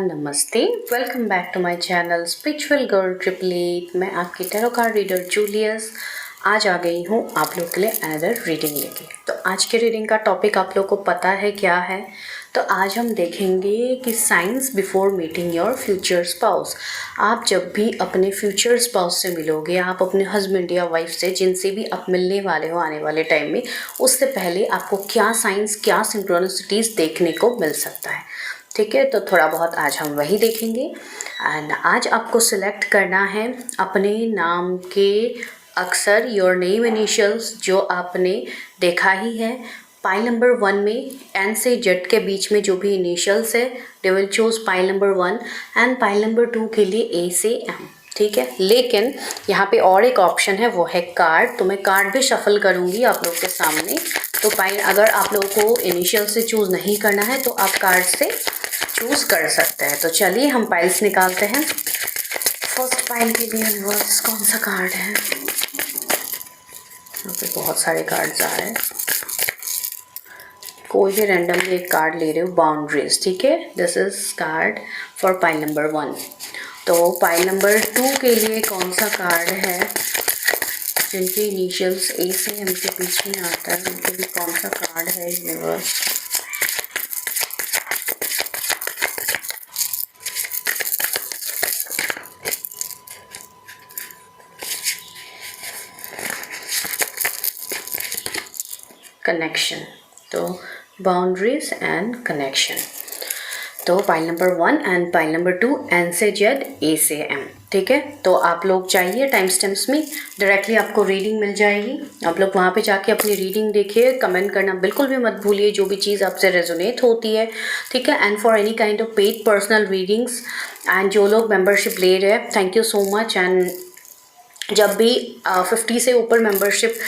नमस्ते, welcome back to my channel spiritual girl 888। मैं आपकी टैरो कार्ड रीडर जूलियस आज आ गई हूँ आप लोग के लिए अनदर रीडिंग लेके। तो आज के रीडिंग का टॉपिक आप लोग को पता है क्या है। तो आज हम देखेंगे कि science before meeting your future spouse. आप जब भी अपने फ्यूचर स्पाउस से मिलोगे, आप अपने हस्बैंड या वाइफ से, जिनसे भी आप मिलने वाले हो आने वाले टाइम में, उससे पहले आपको क्या साइंस, क्या सिंक्रोनिसिटीज़ देखने को मिल सकता है। ठीक है, तो थोड़ा बहुत आज हम वही देखेंगे। एंड आज आपको सिलेक्ट करना है अपने नाम के अक्षर, योर नेम इनिशियल्स, जो आपने देखा ही है। पाइल नंबर 1 में एन से जेड के बीच में जो भी इनिशियल्स है, they will choose pile number 1। And pile number 2 के लिए ए से एम। ठीक है, लेकिन यहाँ पे और एक ऑप्शन है, वो है कार्ड। तो मैं कार्ड भी शफल करूँगी आप लोग के सामने। तो पाइल, अगर आप लोगों को इनिशियल से चूज़ नहीं करना है तो आप कार्ड से चूज़ कर सकते हैं। तो चलिए हम पाइल्स निकालते हैं। फर्स्ट पाइल के लिए यूनिवर्स कौन सा कार्ड है? यहाँ पे बहुत सारे कार्ड्स आ रहे हैं, कोई भी रैंडमली एक कार्ड ले रहे हो। बाउंड्रीज, ठीक है, this is called for pile number 1। तो पाइल नंबर 2 के लिए कौन सा कार्ड है? जिनके इनिशियल्स ए से एम के बीच में आता है उनके लिए कौन सा कार्ड है यूनिवर्स? कनेक्शन, तो बाउंड्रीज एंड कनेक्शन। तो pile number 1 and pile number 2 N से जेड, ए से एम। ठीक है, तो आप लोग चाहिए टाइम स्टैम्प्स में डायरेक्टली आपको रीडिंग मिल जाएगी। आप लोग वहाँ पे जाके अपनी रीडिंग देखिए। कमेंट करना बिल्कुल भी मत भूलिए जो भी चीज़ आपसे रेजोनेट होती है। ठीक है, and for any kind of paid personal readings, and जो लोग मेंबरशिप ले रहे हैं, thank you so much. And जब भी 50 से ऊपर मेंबरशिप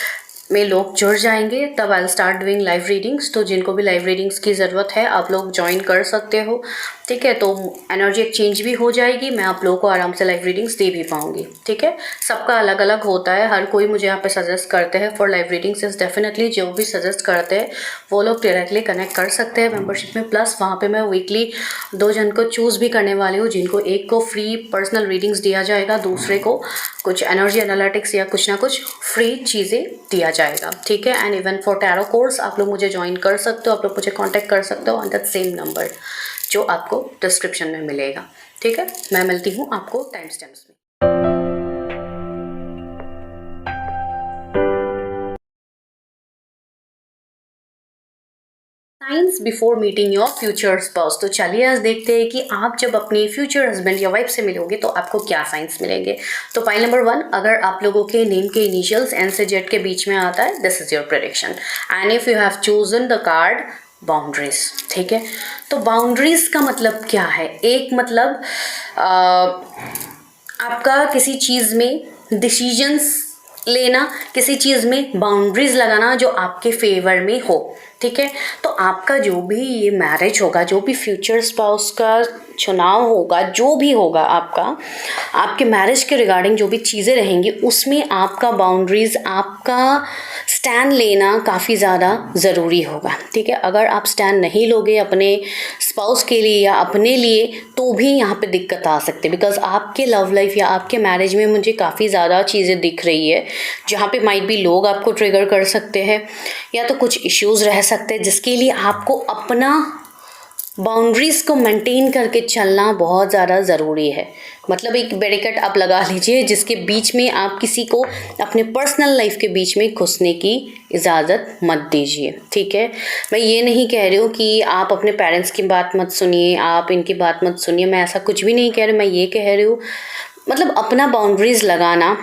में लोग जुड़ जाएंगे तब I will start doing live readings. तो जिनको भी लाइव रीडिंग्स की ज़रूरत है आप लोग ज्वाइन कर सकते हो। ठीक है, तो एनर्जी एक्सचेंज भी हो जाएगी, मैं आप लोगों को आराम से लाइव रीडिंग्स दे भी पाऊंगी। ठीक है, सबका अलग अलग होता है, हर कोई मुझे यहाँ पे सजेस्ट करते हैं for live readings. Is definitely जो भी सजेस्ट करते हैं वो लोग डायरेक्टली कनेक्ट कर सकते हैं मेम्बरशिप में। प्लस वहाँ पर मैं वीकली 2 जन को चूज़ भी करने वाली हूँ, जिनको एक को फ्री पर्सनल रीडिंग्स दिया जाएगा, दूसरे को कुछ एनर्जी एनालिटिक्स या कुछ ना कुछ फ्री चीज़ें दिया जाएगा। ठीक है, and even for tarot course आप लोग मुझे ज्वाइन कर सकते हो। आप लोग मुझे कांटेक्ट कर सकते हो ऑन दैट सेम नंबर जो आपको डिस्क्रिप्शन में मिलेगा। ठीक है, मैं मिलती हूँ आपको टाइम स्टैम्प्स में। Science before meeting your future spouse. तो चलिए आज देखते हैं कि आप जब अपने फ्यूचर हस्बैंड या वाइफ से मिलोगे तो आपको क्या साइंस मिलेंगे। तो पाइल नंबर 1, अगर आप लोगों के नेम के इनिशियल्स एन से जेड के बीच में आता है, this is your prediction. And if you have chosen the card boundaries. ठीक है, तो बाउंड्रीज का मतलब क्या है? एक मतलब आपका किसी चीज़ में डिसीजंस लेना, किसी चीज़ में बाउंड्रीज लगाना जो आपके फेवर में हो। ठीक है, तो आपका जो भी ये मैरिज होगा, जो भी फ्यूचर स्पाउस का चुनाव होगा, जो भी होगा आपका, आपके मैरिज के रिगार्डिंग जो भी चीज़ें रहेंगी उसमें आपका बाउंड्रीज, आपका स्टैंड लेना काफ़ी ज़्यादा ज़रूरी होगा। ठीक है, अगर आप स्टैंड नहीं लोगे अपने स्पाउस के लिए या अपने लिए तो भी यहाँ पे दिक्कत आ सकती है। बिकॉज आपके लव लाइफ या आपके मैरिज में मुझे काफ़ी ज़्यादा चीज़ें दिख रही है जहाँ पे माइट भी लोग आपको ट्रिगर कर सकते हैं या तो कुछ इश्यूज़ रह सकते हैं, जिसके लिए आपको अपना बाउंड्रीज को मेंटेन करके चलना बहुत ज़्यादा ज़रूरी है। मतलब एक बैरिकेड आप लगा लीजिए जिसके बीच में आप किसी को अपने पर्सनल लाइफ के बीच में घुसने की इजाज़त मत दीजिए। ठीक है, मैं ये नहीं कह रही हूँ कि आप अपने पेरेंट्स की बात मत सुनिए, आप इनकी बात मत सुनिए, मैं ऐसा कुछ भी नहीं कह रही। मैं ये कह रही हूँ मतलब अपना बाउंड्रीज लगाना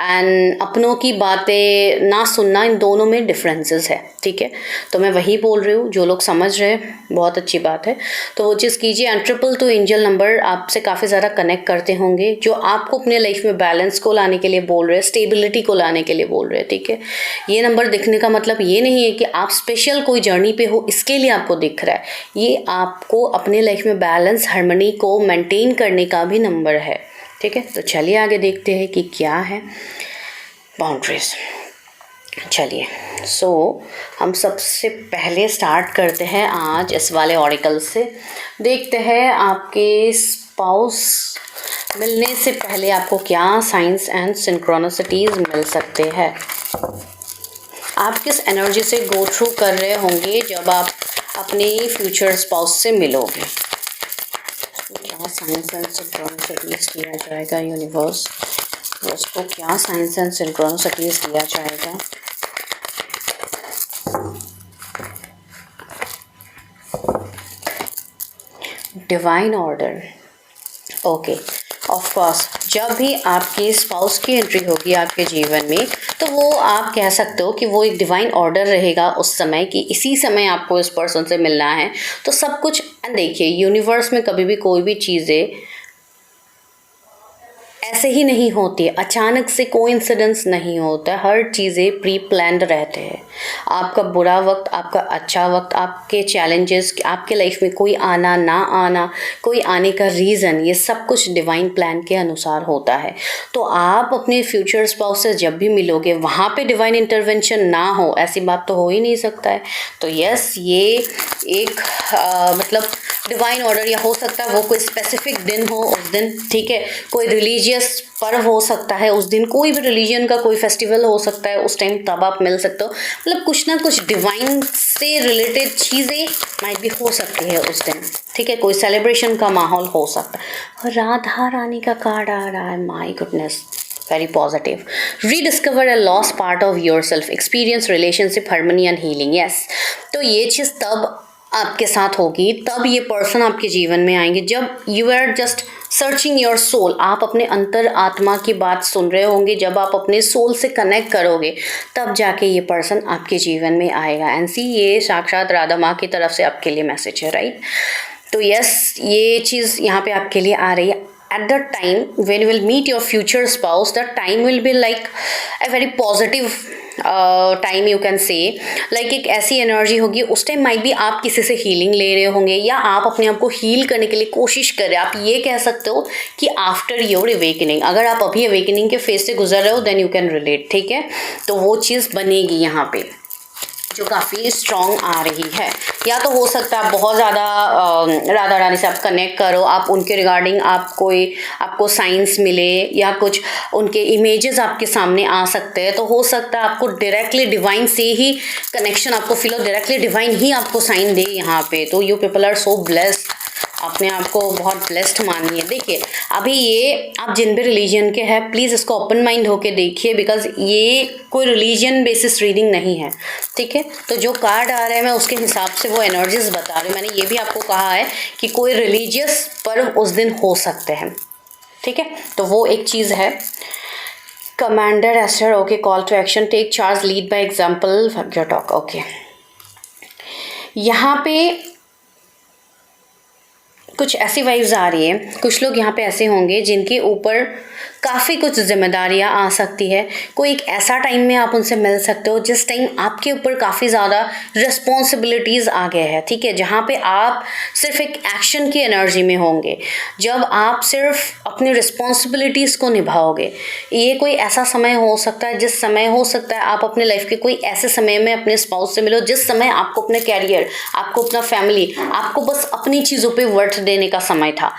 एंड अपनों की बातें ना सुनना, इन दोनों में डिफरेंसेस है। ठीक है, तो मैं वही बोल रही हूँ, जो लोग समझ रहे हैं बहुत अच्छी बात है, तो वो चीज़ कीजिए। एंड 222 एंजल नंबर आपसे काफ़ी ज़्यादा कनेक्ट करते होंगे, जो आपको अपने लाइफ में बैलेंस को लाने के लिए बोल रहे हैं, स्टेबिलिटी को लाने के लिए बोल रहे हैं। ठीक है, ये नंबर दिखने का मतलब ये नहीं है कि आप स्पेशल कोई जर्नी पे हो इसके लिए आपको दिख रहा है, ये आपको अपने लाइफ में बैलेंस, हार्मनी को मेंटेन करने का भी नंबर है। ठीक है, तो चलिए आगे देखते हैं कि क्या है बाउंड्रीज। चलिए, हम सबसे पहले स्टार्ट करते हैं आज इस वाले ऑरिकल से। देखते हैं आपके स्पाउस मिलने से पहले आपको क्या साइंस एंड सिंक्रोनिसिटीज़ मिल सकते हैं। आप किस एनर्जी से गो थ्रू कर रहे होंगे जब आप अपने फ्यूचर स्पाउस से मिलोगे। क्या साइंस एंड सिंक्रोनिसिटीज़ दिया जाएगा यूनिवर्स, उसको क्या साइंस एंड सिंक्रोनिसिटीज़ दिया जाएगा। Divine order, okay, of course जब भी आपकी स्पाउस की एंट्री होगी आपके जीवन में, तो वो आप कह सकते हो कि वो एक डिवाइन ऑर्डर रहेगा उस समय कि इसी समय आपको इस पर्सन से मिलना है। तो सब कुछ देखिए, यूनिवर्स में कभी भी कोई भी चीज़ें ऐसे ही नहीं होती, अचानक से कोइंसिडेंस नहीं होता, हर चीज़ें प्री प्लान्ड रहते हैं। आपका बुरा वक्त, आपका अच्छा वक्त, आपके चैलेंजेस, आपके लाइफ में कोई आना ना आना, कोई आने का रीज़न, ये सब कुछ डिवाइन प्लान के अनुसार होता है। तो आप अपने फ्यूचर स्पाउस से जब भी मिलोगे वहाँ पे डिवाइन इंटरवेंशन ना हो, ऐसी बात तो हो ही नहीं सकता है। तो यस, ये एक मतलब डिवाइन ऑर्डर, या हो सकता है वो कोई स्पेसिफिक दिन हो उस दिन, ठीक है, कोई रिलीजियस पर्व हो सकता है उस दिन, कोई भी रिलीजन का कोई फेस्टिवल हो सकता है उस टाइम, तब आप मिल सकते हो। मतलब कुछ ना कुछ डिवाइन से रिलेटेड चीज़ें माइट भी हो सकती है उस दिन, ठीक है, कोई सेलिब्रेशन का माहौल हो सकता है। और राधा रानी का कार्ड आ रहा है, my goodness, very positive. Rediscover a lost part of yourself, experience relationship harmony and healing. Yes, तो ये चीज़ तब आपके साथ होगी, तब ये पर्सन आपके जीवन में आएंगे जब you are just searching your soul, आप अपने अंतर आत्मा की बात सुन रहे होंगे, जब आप अपने सोल से कनेक्ट करोगे तब जाके ये पर्सन आपके जीवन में आएगा। एंड सी, ये साक्षात राधा माँ की तरफ से आपके लिए मैसेज है, राइट। तो यस, ये चीज़ यहाँ पे आपके लिए आ रही है। At the time when you will meet your future spouse, that time will be like a very positive time, you can say, like एक ऐसी एनर्जी होगी उस टाइम माइट भी आप किसी से हीलिंग ले रहे होंगे, या आप अपने आप को हील करने के लिए कोशिश कर रहे हैं। आप ये कह सकते हो कि आफ्टर योर अवेकनिंग, अगर आप अभी अवेकनिंग के फेज से गुजर रहे हो देन यू कैन रिलेट, ठीक है। तो वो चीज़ बनेगी यहाँ पे जो काफ़ी स्ट्रॉन्ग आ रही है। या तो हो सकता है आप बहुत ज़्यादा राधा रानी से आप कनेक्ट करो, आप उनके रिगार्डिंग आपको साइंस मिले, या कुछ उनके इमेजेस आपके सामने आ सकते हैं। तो हो सकता है आपको डायरेक्टली डिवाइन से ही कनेक्शन आपको फील हो, डायरेक्टली डिवाइन ही आपको साइन दे यहाँ पे। तो you people are so blessed, अपने आप को बहुत ब्लेस्ड मानिए। देखिए, अभी ये आप जिन भी रिलीजन के हैं, प्लीज़ इसको ओपन माइंड होके देखिए, बिकॉज ये कोई रिलीजन बेसिस रीडिंग नहीं है, ठीक है। तो जो कार्ड आ रहे हैं मैं उसके हिसाब से वो एनर्जीज बता रही हूँ। मैंने ये भी आपको कहा है कि कोई रिलीजियस पर्व उस दिन हो सकते हैं, ठीक है। तो वो एक चीज़ है। Commander Aster, okay, call to action, take charge, lead by example, your talk, okay. यहाँ पे कुछ ऐसी वाइब्स आ रही है, कुछ लोग यहाँ पे ऐसे होंगे जिनके ऊपर काफ़ी कुछ जिम्मेदारियाँ आ सकती है। कोई एक ऐसा टाइम में आप उनसे मिल सकते हो जिस टाइम आपके ऊपर काफ़ी ज़्यादा रिस्पॉन्सिबिलिटीज़ आ गए हैं, ठीक है, जहाँ पे आप सिर्फ एक एक्शन की एनर्जी में होंगे, जब आप सिर्फ अपनी रिस्पॉन्सिबिलिटीज़ को निभाओगे। ये कोई ऐसा समय हो सकता है जिस समय हो सकता है आप अपने लाइफ के कोई ऐसे समय में अपने स्पाउस से मिलो जिस समय आपको अपने कैरियर, आपको अपना फैमिली, आपको बस अपनी चीज़ों पे वर्थ देने का समय था।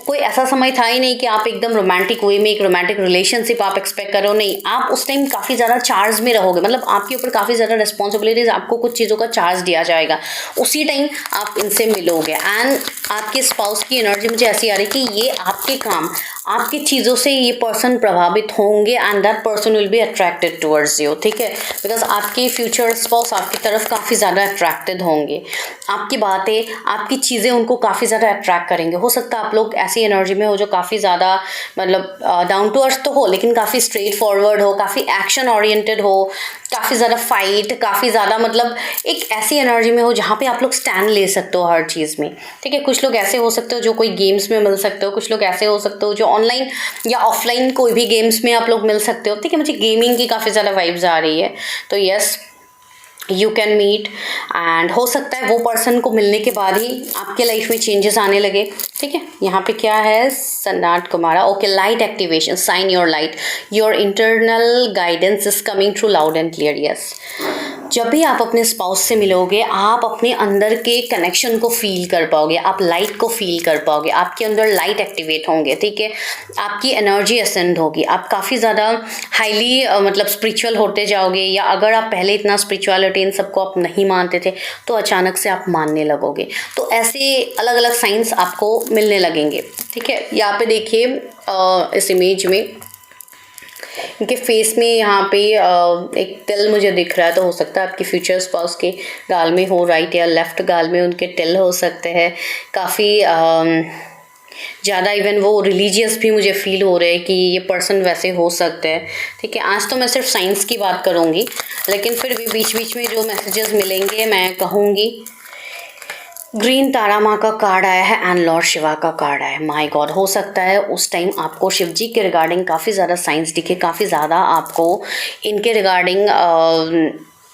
कोई ऐसा समय था ही नहीं कि आप एकदम रोमांटिक वे में एक रोमांटिक रिलेशनशिप आप एक्सपेक्ट करो, नहीं, आप उस टाइम काफ़ी ज़्यादा चार्ज में रहोगे, मतलब आपके ऊपर काफ़ी ज़्यादा रिस्पॉन्सिबिलिटीज़, आपको कुछ चीज़ों का चार्ज दिया जाएगा, उसी टाइम आप इनसे मिलोगे। एंड आपके स्पाउस की एनर्जी मुझे ऐसी आ रही कि ये आपके काम, आपकी चीज़ों से ये पर्सन प्रभावित होंगे and that person will be attracted towards you, ठीक है, बिकॉज आपके फ्यूचर स्पाउस आपकी तरफ काफ़ी ज़्यादा अट्रैक्टेड होंगे, आपकी बातें, आपकी चीज़ें उनको काफ़ी ज़्यादा अट्रैक्ट करेंगे। हो सकता है आप लोग ऐसी एनर्जी में हो जो काफ़ी ज़्यादा मतलब डाउन टू अर्थ तो हो, लेकिन काफ़ी स्ट्रेट फॉरवर्ड हो, काफ़ी एक्शन ओरिएंटेड हो, काफ़ी ज़्यादा फाइट, काफ़ी ज़्यादा मतलब एक ऐसी एनर्जी में हो जहाँ पे आप लोग स्टैंड ले सकते हो हर चीज़ में, ठीक है। कुछ लोग ऐसे हो सकते हो जो कोई गेम्स में मिल सकते हो, कुछ लोग ऐसे हो सकते हो जो ऑनलाइन या ऑफलाइन कोई भी गेम्स में आप लोग मिल सकते हो, ठीक है। मुझे गेमिंग की काफ़ी ज़्यादा वाइब्स आ रही है। तो yes, you can meet, and हो सकता है वो पर्सन को मिलने के बाद ही आपके लाइफ में चेंजेस आने लगे। ठीक है, यहाँ पे क्या है, Sanat Kumara, okay, light activation, sign your light, your internal guidance is coming through loud and clear. Yes, जब भी आप अपने स्पाउस से मिलोगे आप अपने अंदर के कनेक्शन को फील कर पाओगे, आप लाइट को फील कर पाओगे, आपके अंदर लाइट एक्टिवेट होंगे। ठीक है, आपकी एनर्जी असेंड होगी, आप काफ़ी ज़्यादा हाईली मतलब स्पिरिचुअल होते जाओगे, या अगर आप पहले इतना स्पिरिचुअलिटी इन सबको आप नहीं मानते थे तो अचानक से आप मानने लगोगे। तो ऐसे अलग अलग साइंस आपको मिलने लगेंगे। ठीक है, यहाँ पे देखिए इस इमेज में इनके फेस में यहाँ पे एक तिल मुझे दिख रहा है, तो हो सकता है आपके फ्यूचर स्पाउस के गाल में हो, राइट या लेफ्ट गाल में उनके तिल हो सकते हैं। काफ़ी ज़्यादा इवन वो रिलीजियस भी मुझे फील हो रहे हैं कि ये पर्सन वैसे हो सकते हैं। ठीक है, आज तो मैं सिर्फ साइंस की बात करूँगी, लेकिन फिर भी बीच बीच में जो मैसेजेस मिलेंगे मैं कहूँगी। ग्रीन तारा माँ का कार्ड आया है एंड लॉर्ड शिवा का कार्ड आया है। माय गॉड, हो सकता है उस टाइम आपको शिव जी के रिगार्डिंग काफ़ी ज़्यादा साइंस दिखे, काफ़ी ज़्यादा आपको इनके रिगार्डिंग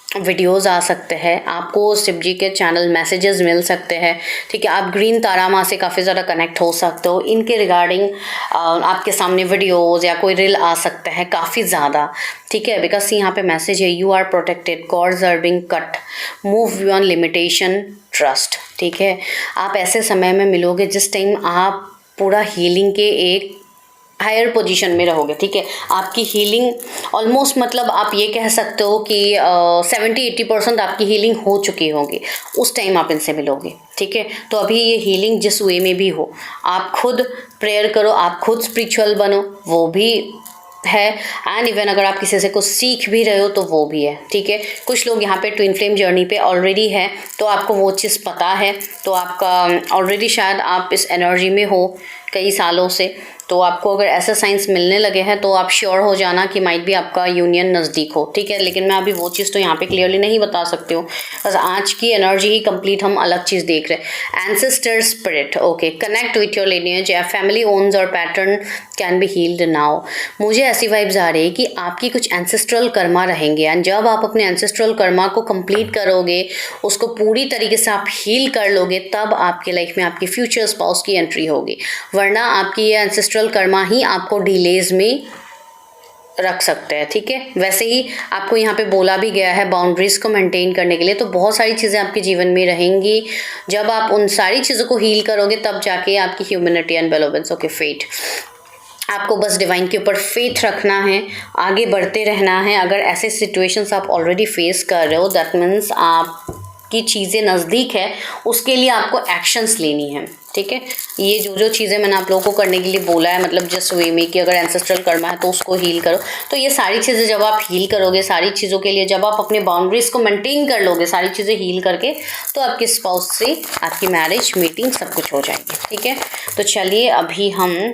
वीडियोस आ सकते हैं, आपको शिव जी के चैनल मैसेजेस मिल सकते हैं। ठीक है, आप ग्रीन तारा माँ से काफ़ी ज़्यादा कनेक्ट हो सकते हो, इनके रिगार्डिंग आपके सामने वीडियोस या कोई रील आ सकता है काफ़ी ज़्यादा। ठीक है, बिकॉज यहाँ पे मैसेज है, you are protected, cords are being cut, move beyond limitation, trust. ठीक है, आप ऐसे समय में मिलोगे जिस टाइम आप पूरा हीलिंग के एक हायर पोजीशन में रहोगे। ठीक है, आपकी हीलिंग ऑलमोस्ट मतलब आप ये कह सकते हो कि 70-80% आपकी हीलिंग हो चुकी होगी, उस टाइम आप इनसे मिलोगे। ठीक है, तो अभी ये हीलिंग जिस वे में भी हो, आप खुद प्रेयर करो, आप खुद स्पिरिचुअल बनो, वो भी है, एंड इवन अगर आप किसी से कुछ सीख भी रहे हो तो वो भी है। ठीक है, कुछ लोग यहाँ पे ट्विन फ्लेम जर्नी पे ऑलरेडी है, तो आपको वो चीज़ पता है, तो आपका ऑलरेडी शायद आप इस एनर्जी में हो कई सालों से, तो आपको अगर ऐसा साइंस मिलने लगे हैं तो आप श्योर हो जाना कि माइट भी आपका यूनियन नज़दीक हो। ठीक है, लेकिन मैं अभी वो चीज़ तो यहाँ पे क्लियरली नहीं बता सकती हूँ, बस आज की एनर्जी ही कंप्लीट हम अलग चीज़ देख रहे हैं। Ancestor spirit, okay, connect with your lineage, family wounds और pattern can be healed now. मुझे ऐसी वाइब्स आ रही है कि आपकी कुछ एंसेस्ट्रल कर्मा रहेंगे, एंड जब आप अपने एंसेस्ट्रल कर्मा को कंप्लीट करोगे, उसको पूरी तरीके से आप हील कर लोगे, तब आपके लाइफ में आपकी फ्यूचर स्पाउस की एंट्री होगी, वरना आपकी ये एंसेस्ट्रल कर्मा ही आपको डिलेज में रख सकते हैं। ठीक है, वैसे ही आपको यहाँ पे बोला भी गया है बाउंड्रीज को मेंटेन करने के लिए, तो बहुत सारी चीज़ें आपके जीवन में रहेंगी, जब आप उन सारी चीज़ों को हील करोगे तब जाके आपकी ह्यूमैनिटी एंड बेलोवेंस, ओके, फेट, आपको बस डिवाइन के ऊपर फेथ रखना है, आगे बढ़ते रहना है। अगर ऐसे सिचुएशंस आप ऑलरेडी फेस कर रहे हो, दैट मीन्स आपकी चीज़ें नज़दीक है, उसके लिए आपको एक्शंस लेनी है। ठीक है, ये जो चीज़ें मैंने आप लोगों को करने के लिए बोला है, मतलब जिस वे में कि अगर एंसेस्ट्रल कर्मा है तो उसको हील करो, तो ये सारी चीज़ें जब आप हील करोगे, सारी चीज़ों के लिए जब आप अपने बाउंड्रीज को मेंटेन कर लोगे, सारी चीज़ें हील करके, तो आपके स्पाउस से आपकी मैरिज, मीटिंग सब कुछ हो जाएगी। ठीक है, तो चलिए अभी हम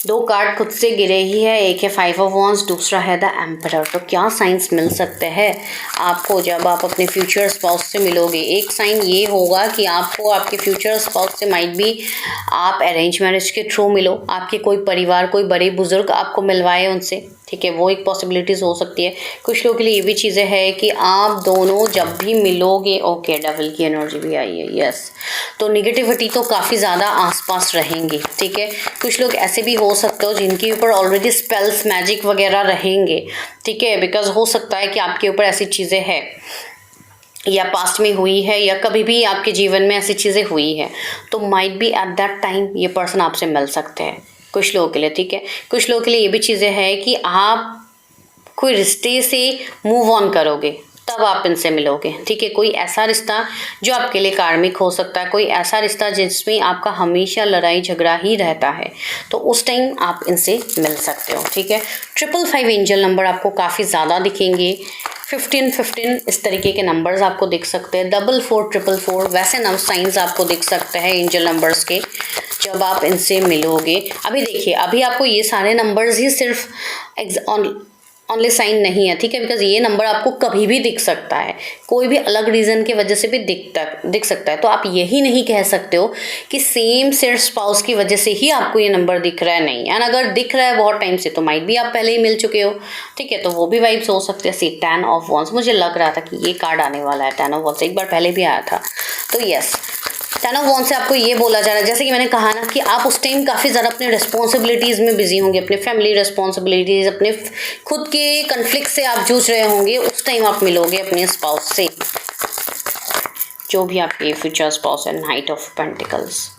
2 कार्ड खुद से गिरे ही है, एक है 5 ऑफ वॉन्ड्स, दूसरा है द एम्परर। तो क्या साइंस मिल सकते हैं आपको जब आप अपने फ्यूचर स्पाउस से मिलोगे? एक साइन ये होगा कि आपको आपके फ्यूचर स्पाउस से माइट भी आप अरेंज मैरिज के थ्रू मिलो, आपके कोई परिवार, कोई बड़े बुजुर्ग आपको मिलवाए उनसे। ठीक है, वो एक पॉसिबिलिटीज़ हो सकती है। कुछ लोगों के लिए ये भी चीज़ें हैं कि आप दोनों जब भी मिलोगे, ओके, डबल की एनर्जी भी आई है, यस, तो निगेटिविटी तो काफ़ी ज़्यादा आसपास रहेंगी। ठीक है, कुछ लोग ऐसे भी हो सकते हो जिनके ऊपर ऑलरेडी स्पेल्स, मैजिक वगैरह रहेंगे। ठीक है, बिकॉज हो सकता है कि आपके ऊपर ऐसी चीज़ें हैं, या पास्ट में हुई है, या कभी भी आपके जीवन में ऐसी चीज़ें हुई है, तो might be at that time ये पर्सन आपसे मिल सकते हैं कुछ लोगों के लिए। ठीक है, कुछ लोगों के लिए ये भी चीज़ें हैं कि आप कोई रिश्ते से मूव ऑन करोगे तब आप इनसे मिलोगे। ठीक है, कोई ऐसा रिश्ता जो आपके लिए कार्मिक हो सकता है, कोई ऐसा रिश्ता जिसमें आपका हमेशा लड़ाई झगड़ा ही रहता है, तो उस टाइम आप इनसे मिल सकते हो। ठीक है, 555 एंजल नंबर आपको काफ़ी ज़्यादा दिखेंगे, 1515 इस तरीके के नंबर्स आपको दिख सकते हैं, 4444 वैसे नंबर साइंस आपको दिख सकते हैं एंजल नंबर्स के जब आप इनसे मिलोगे। अभी देखिए, अभी आपको ये सारे नंबर्स ही सिर्फ ऑनली साइन नहीं है, ठीक है, बिकॉज ये नंबर आपको कभी भी दिख सकता है, कोई भी अलग रीज़न की वजह से भी दिख सकता है। तो आप यही नहीं कह सकते हो कि सेम सेट स्पाउस की वजह से ही आपको ये नंबर दिख रहा है, नहीं। एंड अगर दिख रहा है बहुत टाइम से तो माइट भी आप पहले ही मिल चुके हो, ठीक है, तो वो भी वाइब्स हो सकते हैं। सी 10 ऑफ वॉन्स, मुझे लग रहा था कि ये कार्ड आने वाला है, 10 ऑफ वॉन्स एक बार पहले भी आया था। तो यस, 10 ऑफ वॉन्स से आपको ये बोला जा रहा है, जैसे कि मैंने कहा ना कि आप उस टाइम काफ़ी ज़्यादा अपने रिस्पॉन्सिबिलिटीज़ में बिजी होंगे, अपने फैमिली रिस्पॉन्सिबिलिटीज़, अपने खुद के कन्फ्लिक्ट से आप जूझ रहे होंगे। उस टाइम आप मिलोगे अपने स्पाउस से, जो भी आपके फ्यूचर स्पाउस है। Night of pentacles,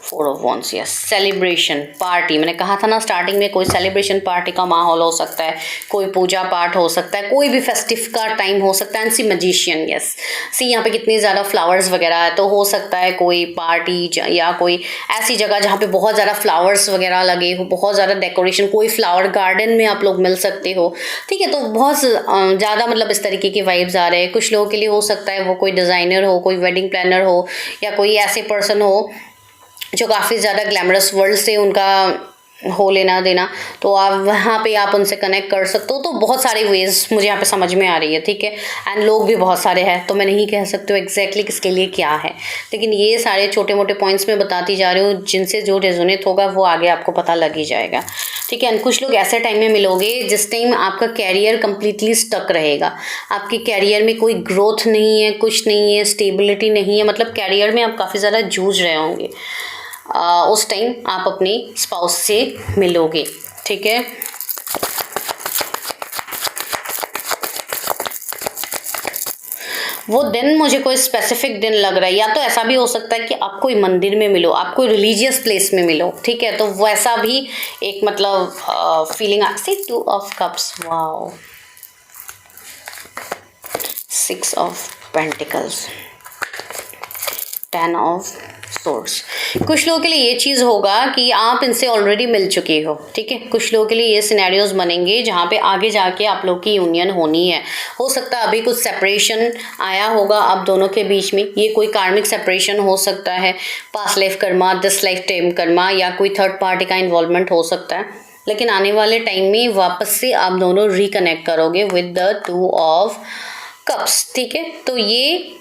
4 of wands, yes, celebration party. मैंने कहा था ना स्टार्टिंग में, कोई सेलिब्रेशन पार्टी का माहौल हो सकता है, कोई पूजा पाठ हो सकता है, कोई भी फेस्टिव का टाइम हो सकता है। एंड सी मैजिशियन, यस, सी यहाँ पे कितनी ज़्यादा फ्लावर्स वगैरह है, तो हो सकता है कोई पार्टी या कोई ऐसी जगह जहाँ पे बहुत ज़्यादा फ्लावर्स वगैरह लगे हो, बहुत ज़्यादा डेकोरेशन, कोई फ्लावर गार्डन में आप लोग मिल सकते हो, ठीक है। तो बहुत ज़्यादा मतलब इस तरीके की वाइब्स आ रहे हैं। कुछ लोगों के लिए हो सकता है वो कोई डिज़ाइनर हो, कोई वेडिंग प्लानर हो, या कोई ऐसे पर्सन हो जो काफ़ी ज़्यादा ग्लैमरस वर्ल्ड से उनका हो लेना देना, तो आप वहाँ पे आप उनसे कनेक्ट कर सकते हो। तो बहुत सारे वेज मुझे यहाँ पे समझ में आ रही है, ठीक है। एंड लोग भी बहुत सारे हैं, तो मैं नहीं कह सकती हूँ एग्जैक्टली किसके लिए क्या है, लेकिन ये सारे छोटे मोटे पॉइंट्स में बताती जा रही हूँ, जिनसे जो रेजोनेट होगा वो आगे आपको पता लग ही जाएगा, ठीक है। एंड कुछ लोग ऐसे टाइम में मिलोगे जिस टाइम आपका कैरियर कंप्लीटली स्टक रहेगा, आपके कैरियर में कोई ग्रोथ नहीं है, कुछ नहीं है, स्टेबिलिटी नहीं है, मतलब कैरियर में आप काफ़ी ज़्यादा जूझ रहे होंगे। उस टाइम आप अपने स्पाउस से मिलोगे, ठीक है। वो दिन मुझे कोई स्पेसिफिक दिन लग रहा है, या तो ऐसा भी हो सकता है कि आप कोई मंदिर में मिलो, आप कोई रिलीजियस प्लेस में मिलो, ठीक है। तो वैसा भी एक मतलब फीलिंग सी 2 of cups, wow, 6 of pentacles, 10 of swords. कुछ लोगों के लिए ये चीज़ होगा कि आप इनसे ऑलरेडी मिल चुके हो, ठीक है। कुछ लोगों के लिए ये सिनेरियोज बनेंगे जहाँ पे आगे जाके आप लोग की यूनियन होनी है। हो सकता है अभी कुछ सेपरेशन आया होगा आप दोनों के बीच में, ये कोई कार्मिक सेपरेशन हो सकता है, past life Karma, this life time Karma, या कोई थर्ड पार्टी का इन्वॉल्वमेंट हो सकता है। लेकिन आने वाले टाइम में वापस से आप दोनों रिकनेक्ट करोगे विद द 2 ऑफ कप्स, ठीक है। तो ये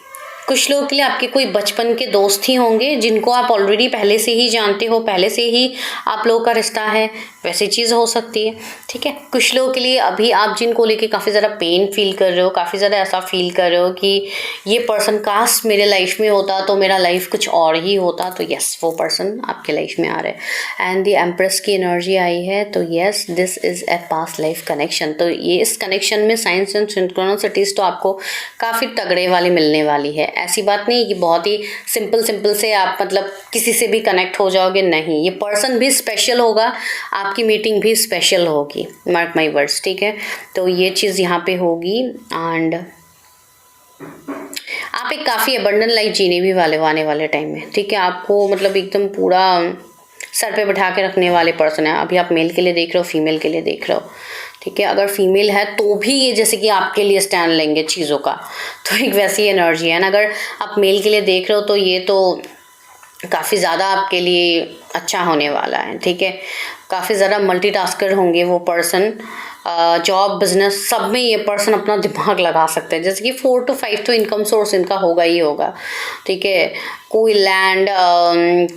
कुछ लोगों के लिए आपके कोई बचपन के दोस्त ही होंगे जिनको आप ऑलरेडी पहले से ही जानते हो, पहले से ही आप लोगों का रिश्ता है, वैसी चीज़ हो सकती है, ठीक है। कुछ लोगों के लिए अभी आप जिनको लेके काफ़ी ज़्यादा पेन फील कर रहे हो, काफ़ी ज़्यादा ऐसा फील कर रहे हो कि ये पर्सन काश मेरे लाइफ में होता तो मेरा लाइफ कुछ और ही होता, तो यस, वो पर्सन आपके लाइफ में आ रहा है। एंड द एम्प्रेस की एनर्जी आई है, तो yes, this is a past life connection. तो ये इस कनेक्शन में साइंस एंड सिंक्रोनिसिटीज तो आपको काफ़ी तगड़े वाली मिलने वाली है। ऐसी बात नहीं कि बहुत ही सिंपल से आप मतलब किसी से भी कनेक्ट हो जाओगे, नहीं, ये पर्सन भी स्पेशल होगा, आपकी मीटिंग भी स्पेशल होगी, मार्क माई वर्ड्स, ठीक है। तो ये चीज़ यहाँ पे होगी। एंड आप एक काफ़ी अबंडेंट लाइफ जीने भी वाले आने वाले टाइम में, ठीक है। आपको मतलब एकदम पूरा सर पे बैठा के रखने वाले पर्सन है। अभी आप मेल के लिए देख रहे हो, फीमेल के लिए देख रहे हो, ठीक है। अगर फीमेल है तो भी ये जैसे कि आपके लिए स्टैंड लेंगे चीज़ों का, तो एक वैसी एनर्जी है ना। अगर आप मेल के लिए देख रहे हो तो ये तो काफ़ी ज़्यादा आपके लिए अच्छा होने वाला है, ठीक है। काफ़ी ज़्यादा मल्टीटास्कर होंगे वो पर्सन, जॉब बिजनेस सब में ये पर्सन अपना दिमाग लगा सकते हैं। जैसे कि 4 to 5 तो इनकम सोर्स इनका होगा ही होगा, ठीक है। कोई लैंड,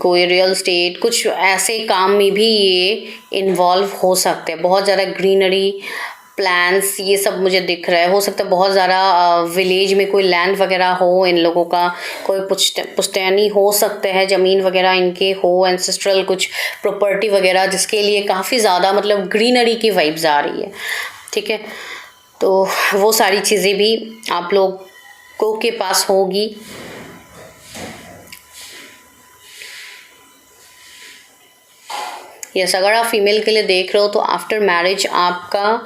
कोई रियल स्टेट, कुछ ऐसे काम में भी ये इन्वॉल्व हो सकते हैं। बहुत ज़्यादा ग्रीनरी प्लान्स ये सब मुझे दिख रहा है। हो सकता है बहुत ज़्यादा विलेज में कोई लैंड वगैरह हो इन लोगों का, कोई पुश्तैनी हो सकते हैं, ज़मीन वगैरह इनके हो, एंसेस्ट्रल कुछ प्रॉपर्टी वगैरह, जिसके लिए काफ़ी ज़्यादा मतलब ग्रीनरी की वाइब्स आ रही है, ठीक है। तो वो सारी चीज़ें भी आप लोगों के पास होगी। यस, अगर आप फीमेल के लिए देख रहे हो तो आफ्टर मैरिज आपका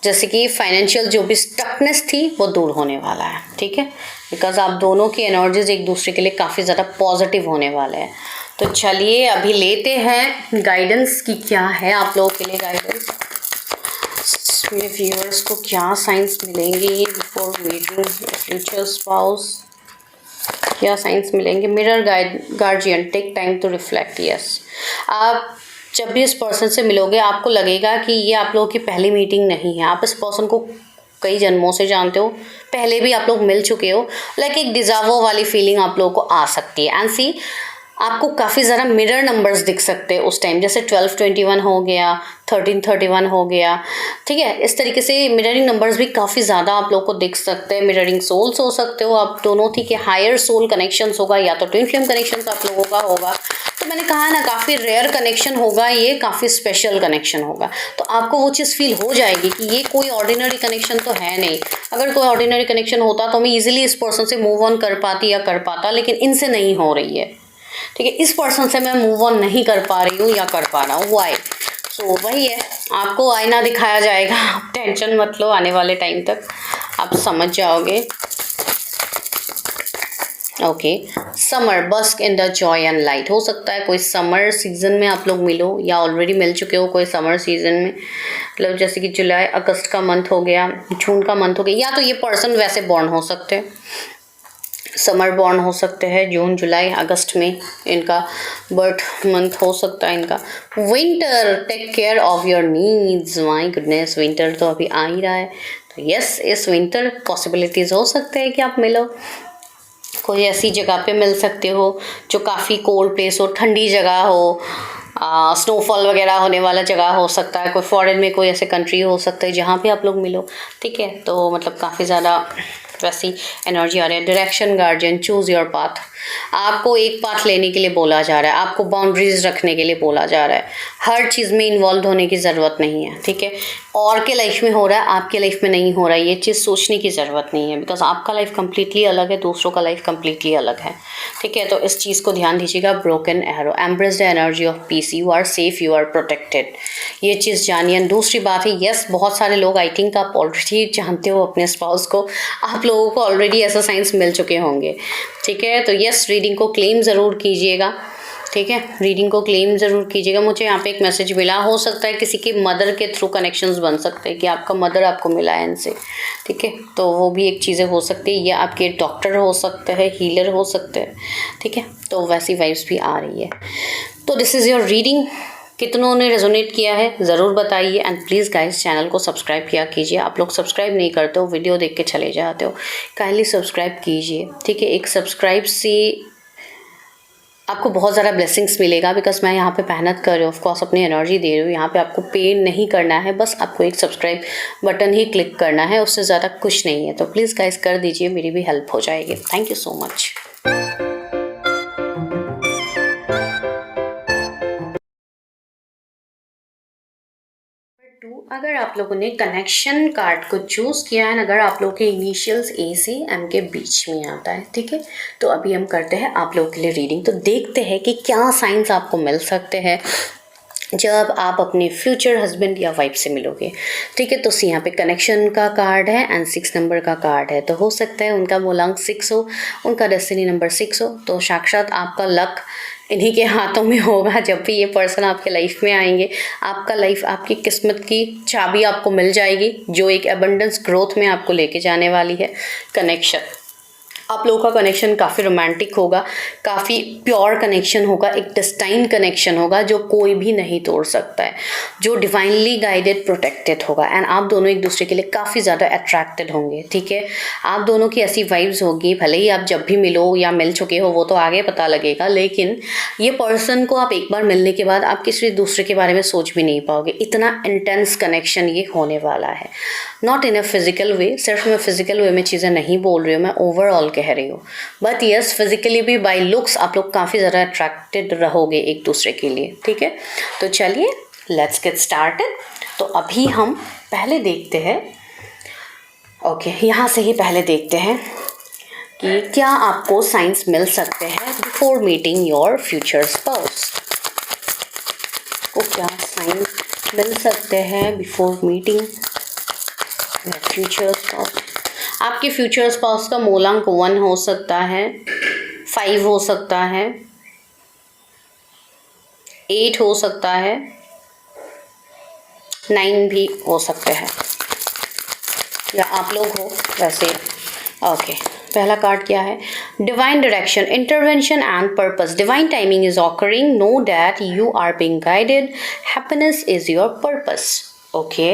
जैसे कि फाइनेंशियल जो भी स्टकनेस थी वो दूर होने वाला है, ठीक है। बिकॉज आप दोनों की एनर्जीज एक दूसरे के लिए काफ़ी ज़्यादा पॉजिटिव होने वाले हैं। तो चलिए अभी लेते हैं गाइडेंस की क्या है आप लोगों के लिए गाइडेंस। मेरे व्यूअर्स को क्या साइंस मिलेंगे बिफोर मीटिंग फ्यूचर स्पाउस, क्या साइंस मिलेंगे। Mirror guardian, take time to reflect. Yes, आप जब भी इस पर्सन से मिलोगे आपको लगेगा कि ये आप लोगों की पहली मीटिंग नहीं है, आप इस पर्सन को कई जन्मों से जानते हो, पहले भी आप लोग मिल चुके हो। लाइक एक डिजावो वाली फीलिंग आप लोगों को आ सकती है। एंड सी, आपको काफ़ी ज़्यादा मिरर नंबर्स दिख सकते हैं उस टाइम, जैसे 1221 हो गया, 1331 हो गया, ठीक है। इस तरीके से मिररिंग नंबर्स भी काफ़ी ज़्यादा आप लोग को दिख सकते हैं। मिररिंग सोल्स हो सकते हो आप दोनों, ठीक है। हायर सोल कनेक्शंस होगा या तो ट्विन फ्लेम कनेक्शंस आप लोगों का होगा। तो मैंने कहा ना, काफ़ी रेयर कनेक्शन होगा, ये काफ़ी स्पेशल कनेक्शन होगा। तो आपको वो चीज़ फील हो जाएगी कि ये कोई ऑर्डिनरी कनेक्शन तो है नहीं। अगर कोई ऑर्डिनरी कनेक्शन होता तो मैं ईजिली इस पर्सन से मूव ऑन कर पाती या कर पाता, लेकिन इनसे नहीं हो रही है, ठीक है। इस पर्सन से मैं मूव ऑन नहीं कर पा रही हूँ या कर पा रहा हूँ, वाई। सो वही है, आपको आईना दिखाया जाएगा, आप टेंशन मत लो, आने वाले टाइम तक आप समझ जाओगे। ओके, समर बस्क in the Joy and light. हो सकता है कोई समर सीजन में आप लोग मिलो या ऑलरेडी मिल चुके हो कोई समर सीजन में, मतलब जैसे कि जुलाई अगस्त का मंथ हो गया, जून का मंथ हो गया, या तो ये पर्सन वैसे बॉर्न हो सकते हैं, समर बॉर्न हो सकते हैं, जून जुलाई अगस्त में इनका बर्थ मंथ हो सकता है इनका। Winter, take care of your needs. My goodness, winter तो अभी आ ही रहा है, तो यस, इस विंटर पॉसिबिलिटीज़ हो सकते हैं कि आप मिलो। कोई ऐसी जगह पे मिल सकते हो जो काफ़ी कोल्ड प्लेस हो, ठंडी जगह हो, स्नोफॉल वगैरह होने वाला जगह हो सकता है। कोई फॉरेन में कोई ऐसे कंट्री हो सकता है जहाँ पे आप लोग मिलो, ठीक है। तो मतलब काफ़ी ज़्यादा वैसी एनर्जी आ रही है। Direction guardian, choose your path. आपको एक पाथ लेने के लिए बोला जा रहा है, आपको बाउंड्रीज रखने के लिए बोला जा रहा है। हर चीज़ में इन्वॉल्व होने की ज़रूरत नहीं है, ठीक है। और के लाइफ में हो रहा है, आपके लाइफ में नहीं हो रहा है, ये चीज़ सोचने की ज़रूरत नहीं है, बिकॉज आपका लाइफ कम्प्लीटली अलग है, दूसरों का लाइफ कम्प्लीटली अलग है, ठीक है। तो इस चीज़ को ध्यान दीजिएगा। Broken arrow, embrace the energy of peace, you are safe, you are protected, ये चीज़ जानिए। दूसरी बात है, यस, बहुत सारे लोग, आई थिंक आप ऑलरेडी जानते हो अपने स्पाउस को, आप लोगों को ऑलरेडी ऐसा साइंस मिल चुके होंगे, ठीक है। तो यस, रीडिंग को क्लेम ज़रूर कीजिएगा, ठीक है। रीडिंग को क्लेम ज़रूर कीजिएगा। मुझे यहाँ पे एक मैसेज मिला, हो सकता है किसी के मदर के थ्रू कनेक्शंस बन सकते हैं कि आपका मदर आपको मिला है इनसे, ठीक है। तो वो भी एक चीज़ें हो सकती है, या आपके डॉक्टर हो सकते हैं, हीलर हो सकते हैं, ठीक है। तो वैसी वाइब्स भी आ रही है। तो दिस इज़ योर रीडिंग। कितनों ने रेजोनेट किया है ज़रूर बताइए। एंड प्लीज़ गाइस, चैनल को सब्सक्राइब किया कीजिए। आप लोग सब्सक्राइब नहीं करते हो, वीडियो देख के चले जाते हो, काइंडली सब्सक्राइब कीजिए, ठीक है। एक सब्सक्राइब से आपको बहुत ज़्यादा ब्लेसिंग्स मिलेगा, बिकॉज मैं यहाँ पे मेहनत कर रही हूँ, ऑफकोर्स अपनी एनर्जी दे रही हूँ। यहाँ पे आपको पे नहीं करना है, बस आपको एक सब्सक्राइब बटन ही क्लिक करना है, उससे ज़्यादा कुछ नहीं है। तो प्लीज़ गाइस कर दीजिए, मेरी भी हेल्प हो जाएगी। Thank you so much. अगर आप लोगों ने कनेक्शन कार्ड को चूज़ किया है, अगर आप लोगों के इनिशियल्स ए से एम के बीच में आता है, ठीक है। तो अभी हम करते हैं आप लोगों के लिए रीडिंग। तो देखते हैं कि क्या साइंस आपको मिल सकते हैं जब आप अपने फ्यूचर हस्बैंड या वाइफ से मिलोगे, ठीक है। तो यहाँ पे कनेक्शन का कार्ड है एंड 6 नंबर का कार्ड है। तो हो सकता है उनका मूलांक 6 हो, उनका डेस्टिनी नंबर 6 हो। तो साक्षात आपका लक इन्हीं के हाथों में होगा। जब भी ये पर्सन आपके लाइफ में आएंगे, आपका लाइफ, आपकी किस्मत की चाबी आपको मिल जाएगी, जो एक एबंडेंस ग्रोथ में आपको लेके जाने वाली है। कनेक्शन, आप लोगों का कनेक्शन काफ़ी रोमांटिक होगा, काफ़ी प्योर कनेक्शन होगा, एक डेस्टाइन कनेक्शन होगा जो कोई भी नहीं तोड़ सकता है, जो डिवाइनली गाइडेड, प्रोटेक्टेड होगा। एंड आप दोनों एक दूसरे के लिए काफ़ी ज़्यादा अट्रैक्टेड होंगे, ठीक है। आप दोनों की ऐसी वाइब्स होगी, भले ही आप जब भी मिलो या मिल चुके हो वो तो आगे पता लगेगा, लेकिन ये पर्सन को आप एक बार मिलने के बाद आप किसी दूसरे के बारे में सोच भी नहीं पाओगे। इतना इंटेंस कनेक्शन ये होने वाला है। नॉट इन अ फिजिकल वे, सिर्फ मैं फिजिकल वे में चीज़ें नहीं बोल रही हूँ, मैं ओवरऑल कह रही हूँ। बट यस, फिजिकली भी बाय लुक्स आप लोग काफ़ी ज़्यादा अट्रैक्टेड रहोगे एक दूसरे के लिए, ठीक है। तो चलिए लेट्स गेट स्टार्टेड। तो अभी हम पहले देखते हैं, ओके, यहाँ से ही पहले देखते हैं कि क्या आपको साइंस मिल सकते हैं before meeting your future spouse. को क्या साइंस मिल सकते हैं before meeting your future spouse. आपके फ्यूचर स्पाउस का मूलांक 1 हो सकता है, 5 हो सकता है, 8 हो सकता है, 9 भी हो सकते हैं, या आप लोग हो वैसे। ओके, पहला कार्ड क्या है? Divine direction, intervention and purpose. Divine timing is occurring. Know that you are being guided. Happiness is your purpose. Okay,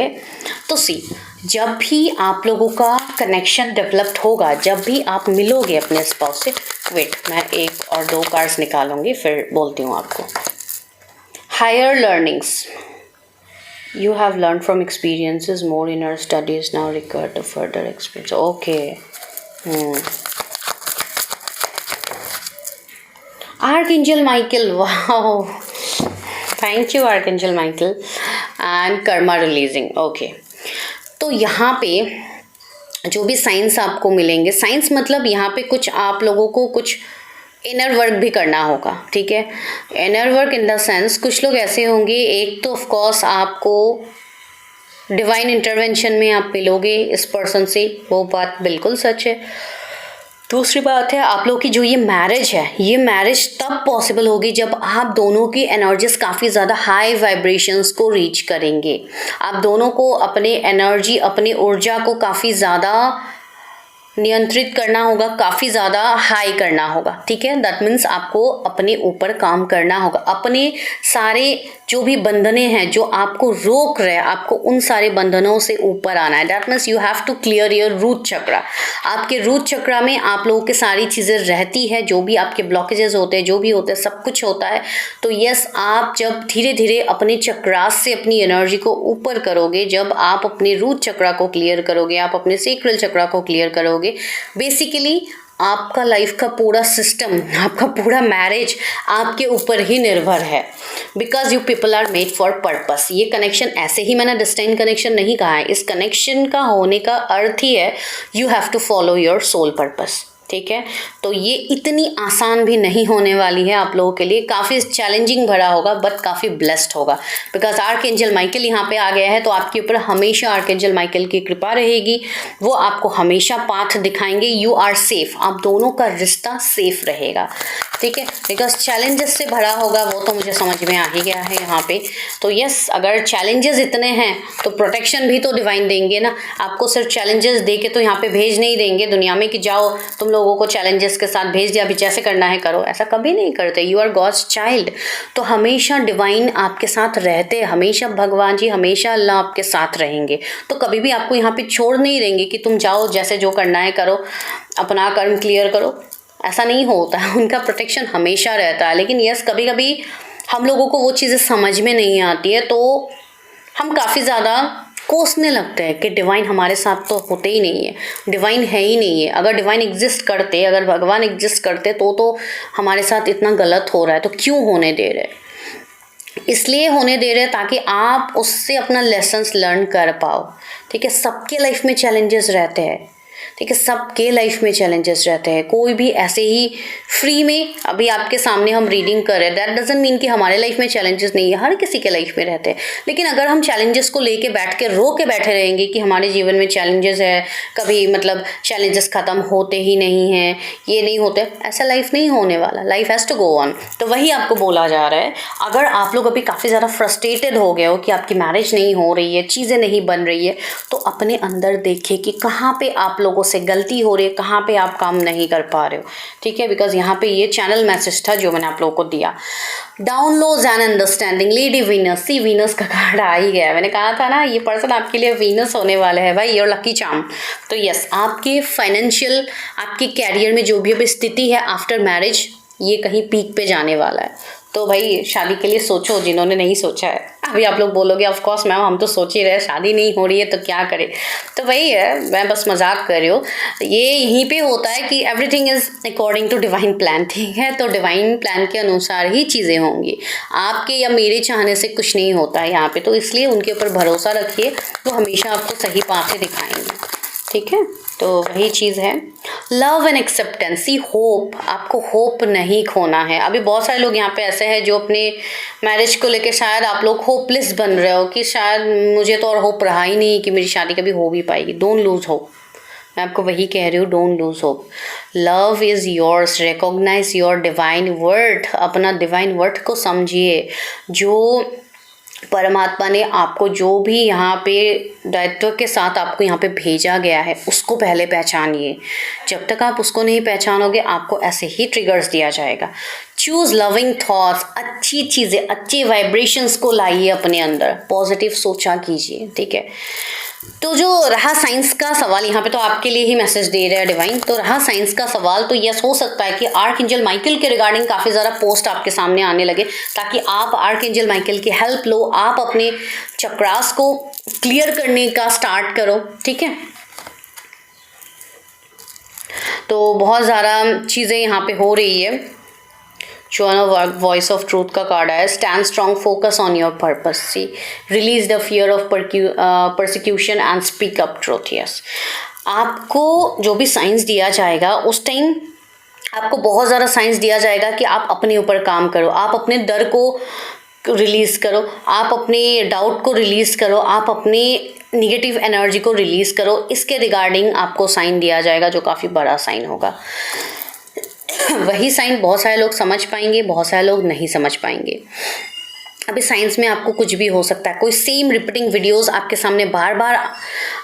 तो सी, जब भी आप लोगों का कनेक्शन डेवलप्ड होगा, जब भी आप मिलोगे अपने स्पाउस से, वेट मैं एक और दो कार्ड्स निकालूंगी फिर बोलती हूँ आपको. Higher learnings. You have learned from experiences. More inner studies now require to further experience. Okay. Archangel Michael. Wow. Thank you, Archangel Michael. And karma releasing. Okay. तो यहाँ पे जो भी साइंस आपको मिलेंगे, साइंस मतलब यहाँ पे कुछ आप लोगों को कुछ इनर वर्क भी करना होगा. ठीक है, inner work in the sense कुछ लोग ऐसे होंगे, एक तो ऑफ कोर्स आपको डिवाइन इंटरवेंशन में आप मिलोगे इस पर्सन से, वो बात बिल्कुल सच है. दूसरी बात है आप लोग की जो ये मैरिज है, ये मैरिज तब पॉसिबल होगी जब आप दोनों की एनर्जीज काफ़ी ज़्यादा हाई वाइब्रेशंस को रीच करेंगे. आप दोनों को अपने एनर्जी, अपनी ऊर्जा को काफ़ी ज़्यादा नियंत्रित करना होगा, काफ़ी ज़्यादा हाई करना होगा. ठीक है, दैट मीन्स आपको अपने ऊपर काम करना होगा. अपने सारे जो भी बंधने हैं जो आपको रोक रहे हैं, आपको उन सारे बंधनों से ऊपर आना है. That means you have to clear your root chakra. आपके रूट चक्रा में आप लोगों की सारी चीज़ें रहती है, जो भी आपके ब्लॉकेजेस होते हैं, जो भी होते हैं, सब कुछ होता है. तो यस, आप जब धीरे धीरे अपने चक्रास से अपनी एनर्जी को ऊपर करोगे, जब आप अपने रूट चक्रा को क्लियर करोगे, आप अपने सेक्रल चक्रा को क्लियर करोगे, बेसिकली आपका लाइफ का पूरा सिस्टम, आपका पूरा मैरिज आपके ऊपर ही निर्भर है. Because you people are made for purpose. ये कनेक्शन ऐसे ही मैंने डिस्टाइन कनेक्शन नहीं कहा है. इस कनेक्शन का होने का अर्थ ही है you have to follow your soul purpose. ठीक है, तो ये इतनी आसान भी नहीं होने वाली है आप लोगों के लिए. काफ़ी चैलेंजिंग भरा होगा बट काफ़ी ब्लेस्ड होगा. बिकॉज आर्कएंजल माइकल यहाँ पे आ गया है, तो आपके ऊपर हमेशा आर्कएंजल माइकल की कृपा रहेगी. वो आपको हमेशा पाथ दिखाएंगे. You are safe. आप दोनों का रिश्ता सेफ रहेगा. ठीक है, बिकॉज चैलेंजेस से भरा होगा, वो तो मुझे समझ में आ ही गया है यहाँ पे. तो यस, अगर चैलेंजेस इतने हैं तो प्रोटेक्शन भी तो डिवाइन देंगे ना. आपको सिर्फ चैलेंजेस दे के तो यहाँ पे भेज नहीं देंगे दुनिया में कि जाओ तुम लोगों को चैलेंजेस के साथ भेज दिया, अभी जैसे करना है करो. ऐसा कभी नहीं करते. You are God's child. तो हमेशा डिवाइन आपके साथ रहते, हमेशा भगवान जी, हमेशा अल्लाह आपके साथ रहेंगे. तो कभी भी आपको यहाँ पे छोड़ नहीं देंगे कि तुम जाओ जैसे जो करना है करो, अपना कर्म क्लियर करो. ऐसा नहीं होता है. उनका प्रोटेक्शन हमेशा रहता है. लेकिन यस, कभी कभी हम लोगों को वो चीज़ें समझ में नहीं आती है, तो हम काफ़ी ज़्यादा कोसने लगते हैं कि डिवाइन हमारे साथ तो होते ही नहीं है, डिवाइन है ही नहीं है. अगर डिवाइन एग्जिस्ट करते, अगर भगवान एग्जिस्ट करते तो हमारे साथ इतना गलत हो रहा है, तो क्यों होने दे रहे? इसलिए होने दे रहे ताकि आप उससे अपना लेसन्स लर्न कर पाओ. ठीक है, सबके लाइफ में चैलेंजेस रहते हैं. ठीक है, सबके लाइफ में चैलेंजेस रहते हैं. कोई भी ऐसे ही फ्री में, अभी आपके सामने हम रीडिंग कर रहे हैं, दैट डजंट मीन कि हमारे लाइफ में चैलेंजेस नहीं है. हर किसी के लाइफ में रहते हैं. लेकिन अगर हम चैलेंजेस को लेके बैठ के रो के बैठे रहेंगे कि हमारे जीवन में चैलेंजेस है, कभी मतलब चैलेंजेस ख़त्म होते ही नहीं हैं, ये नहीं होते, ऐसा लाइफ नहीं होने वाला. Life has to go on. तो वही आपको बोला जा रहा है. अगर आप लोग अभी काफ़ी ज़्यादा फ्रस्ट्रेटेड हो गए हो कि आपकी मैरिज नहीं हो रही है, चीज़ें नहीं बन रही है, तो अपने अंदर देखिए कि कहाँ पे आप लोगों से गलती हो रही है, कहाँ पे आप काम नहीं कर पा रहे हो. ठीक है, बिकॉज यहाँ पे ये चैनल मैसेज था जो मैंने आप लोगों को दिया. Downloads and understanding. Lady Venus. See, Venus का कार्ड आ ही गया. मैंने कहा था ना ये पर्सन आपके लिए वीनस होने वाले है भाई, योर लकी चार्म. तो यस, आपके फाइनेंशियल, आपके कैरियर में जो भी अभी स्थिति है आफ्टर मैरिज, ये कहीं पीक पे जाने वाला है. तो भाई शादी के लिए सोचो जिन्होंने नहीं सोचा है. अभी आप लोग बोलोगे ऑफ कोर्स मैम हम तो सोच ही रहे, शादी नहीं हो रही है तो क्या करें. तो वही है, मैं बस मजाक कर रही हूँ. ये यहीं पे होता है कि everything is according to divine plan. ठीक है, तो डिवाइन प्लान के अनुसार ही चीज़ें होंगी. आपके या मेरे चाहने से कुछ नहीं होता है यहाँ पे. तो इसलिए उनके ऊपर भरोसा रखिए, वो हमेशा आपको सही पाथे दिखाएंगे. ठीक है, तो वही चीज़ है. Love and acceptance. होप. आपको होप नहीं खोना है. अभी बहुत सारे लोग यहाँ पे ऐसे हैं जो अपने मैरिज को लेके शायद आप लोग होपलेस बन रहे हो कि शायद मुझे तो और होप रहा ही नहीं कि मेरी शादी कभी हो भी पाएगी. Don't lose hope. मैं आपको वही कह रही हूँ, don't lose hope. Love is yours. Recognise your divine worth. अपना डिवाइन वर्थ को समझिए. जो परमात्मा ने आपको जो भी यहाँ पे दायित्व के साथ आपको यहाँ पे भेजा गया है उसको पहले पहचानिए। जब तक आप उसको नहीं पहचानोगे आपको ऐसे ही ट्रिगर्स दिया जाएगा। चूज लविंग थॉट्स, अच्छी चीज़ें, अच्छी वाइब्रेशंस को लाइए अपने अंदर, पॉजिटिव सोचा कीजिए, ठीक है। तो जो रहा साइंस का सवाल, यहाँ पे तो आपके लिए ही मैसेज दे रहे हैं डिवाइन, तो रहा साइंस का सवाल, तो यस हो सकता है कि आर्क एंजल माइकल के रिगार्डिंग काफ़ी ज़्यादा पोस्ट आपके सामने आने लगे, ताकि आप आर्क एंजल माइकल की हेल्प लो, आप अपने चक्रास को क्लियर करने का स्टार्ट करो, ठीक है। तो बहुत ज़्यादा चीज़ें यहाँ पे हो रही है। जो है ना वॉइस ऑफ ट्रूथ का कार्ड है, stand strong, focus on your purpose, see release the fear of persecution and speak up truth. Yes, आपको जो भी साइंस दिया जाएगा उस टाइम आपको बहुत ज़्यादा साइंस दिया जाएगा कि आप अपने ऊपर काम करो, आप अपने डर को रिलीज़ करो, आप अपने डाउट को रिलीज़ करो, आप अपने निगेटिव एनर्जी को रिलीज़ करो। इसके रिगार्डिंग आपको साइन दिया जाएगा जो काफ़ी बड़ा साइन होगा। वही साइन बहुत सारे लोग समझ पाएंगे, बहुत सारे लोग नहीं समझ पाएंगे। अभी साइंस में आपको कुछ भी हो सकता है, कोई सेम रिपीटिंग वीडियोस आपके सामने बार बार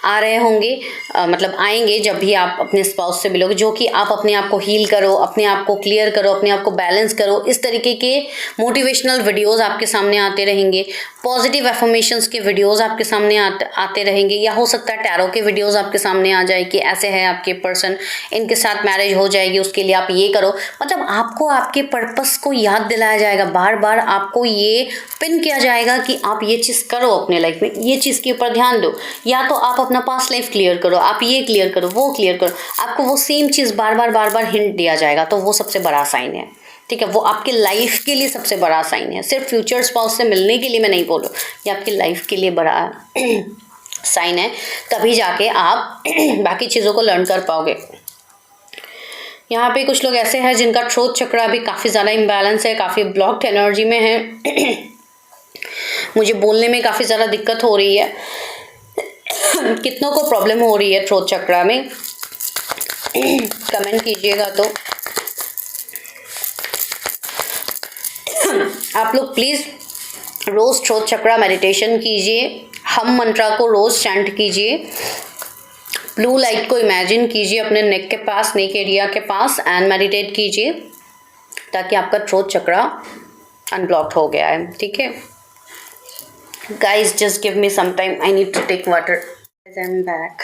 आ रहे होंगे, मतलब आएंगे जब भी आप अपने स्पाउस से मिलोगे, जो कि आप अपने आप को हील करो, अपने आप को क्लियर करो, अपने आप को बैलेंस करो। इस तरीके के मोटिवेशनल वीडियोस आपके सामने आते रहेंगे, पॉजिटिव एफर्मेशंस के वीडियोस आपके सामने आते रहेंगे, या हो सकता है टैरो के वीडियोस आपके सामने आ जाए कि ऐसे है आपके पर्सन, इनके साथ मैरिज हो जाएगी, उसके लिए आप ये करो। मतलब आपको आपके पर्पस को याद दिलाया जाएगा, बार बार आपको ये पिन किया जाएगा कि आप ये चीज़ करो अपने लाइफ में, ये चीज़ के ऊपर ध्यान दो, या तो आप अपना पास्ट लाइफ क्लियर करो, आप ये क्लियर करो, वो क्लियर करो। आपको वो सेम चीज़ बार बार हिंट दिया जाएगा, तो वो सबसे बड़ा साइन है, ठीक है। वो आपके लाइफ के लिए सबसे बड़ा साइन है। सिर्फ फ्यूचर स्पाउस से मिलने के लिए मैं नहीं बोलूँ, ये आपकी लाइफ के लिए बड़ा साइन है, तभी जाके आप बाकी चीज़ों को लर्न कर पाओगे। यहाँ पे कुछ लोग ऐसे हैं जिनका थ्रोट चक्र भी काफ़ी ज़्यादा इम्बैलेंस है, काफ़ी ब्लॉक्ड एनर्जी में है। मुझे बोलने में काफ़ी ज़्यादा दिक्कत हो रही है। कितनों को प्रॉब्लम हो रही है थ्रोट चक्र में, कमेंट कीजिएगा। तो आप लोग प्लीज़ रोज़ थ्रोट चक्र मेडिटेशन कीजिए, हम मंत्रा को रोज़ चैंट कीजिए, ब्लू लाइट को इमेजिन कीजिए अपने नेक के पास, नेक एरिया के पास, एंड मेडिटेट कीजिए ताकि आपका थ्रोट चक्र अनब्लॉक्ड हो गया है, ठीक है। Guys just give me some time, I need to take water. I am back.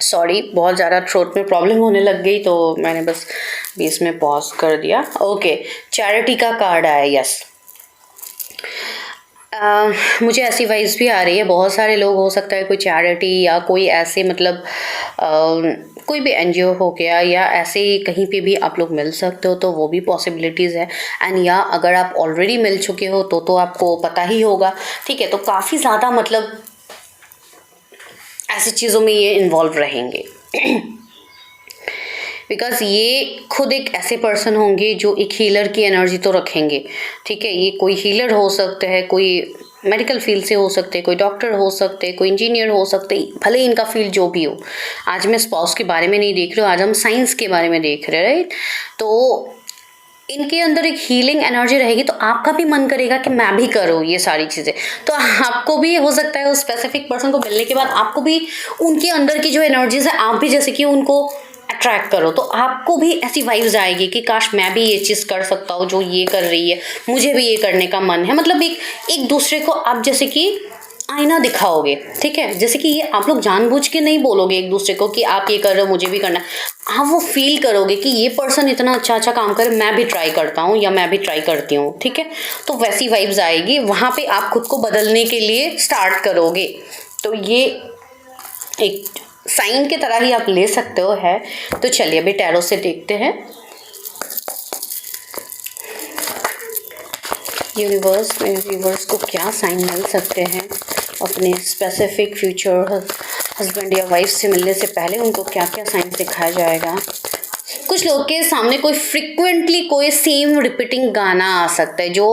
Sorry, बहुत ज़्यादा थ्रोट में प्रॉब्लम होने लग गई तो मैंने बस बीच में पॉज कर दिया। ओके, चैरिटी का कार्ड आया, यस। मुझे ऐसी वाइब्स भी आ रही है, बहुत सारे लोग, हो सकता है कोई चैरिटी या कोई ऐसे मतलब कोई भी एनजीओ हो गया या ऐसे कहीं पे भी आप लोग मिल सकते हो, तो वो भी पॉसिबिलिटीज़ है। एंड या अगर आप ऑलरेडी मिल चुके हो तो आपको पता ही होगा, ठीक है। तो काफ़ी ज़्यादा मतलब ऐसी चीज़ों में ये इन्वॉल्व रहेंगे बिकॉज ये खुद एक ऐसे पर्सन होंगे जो एक हीलर की एनर्जी तो रखेंगे, ठीक है। ये कोई हीलर हो सकते हैं, कोई मेडिकल फील्ड से हो सकते हैं, कोई डॉक्टर हो सकते हैं, कोई इंजीनियर हो सकते हैं, भले इनका फील्ड जो भी हो। आज मैं स्पाउस के बारे में नहीं देख रही हूँ, आज हम साइंस के बारे में देख रहे हैं, राइट। तो इनके अंदर एक हीलिंग एनर्जी रहेगी, तो आपका भी मन करेगा कि मैं भी करूँ ये सारी चीज़ें। तो आपको भी हो सकता है उस स्पेसिफिक पर्सन को मिलने के बाद आपको भी उनके अंदर की जो एनर्जीज है, आप भी जैसे कि उनको अट्रैक्ट करो, तो आपको भी ऐसी वाइब्स आएगी कि काश मैं भी ये चीज़ कर सकता हूँ जो ये कर रही है, मुझे भी ये करने का मन है। मतलब एक दूसरे को आप जैसे कि आईना दिखाओगे, ठीक है। जैसे कि ये आप लोग जानबूझ के नहीं बोलोगे एक दूसरे को कि आप ये कर रहे हो, मुझे भी करना है। आप वो फील करोगे कि ये पर्सन इतना अच्छा काम करे, मैं भी ट्राई करता हूँ या मैं भी ट्राई करती हूँ, ठीक है। तो वैसी वाइब्स आएगी, वहाँ पे आप खुद को बदलने के लिए स्टार्ट करोगे। तो ये एक साइन की तरह ही आप ले सकते हो है। तो चलिए अभी टैरो से देखते हैं यूनिवर्स को क्या साइन मिल सकते हैं अपने स्पेसिफिक फ्यूचर हस्बैंड या वाइफ से मिलने से पहले, उनको क्या क्या साइन दिखाया जाएगा। कुछ कुछ लोग के सामने कोई फ्रिक्वेंटली कोई सेम रिपीटिंग गाना आ सकता है जो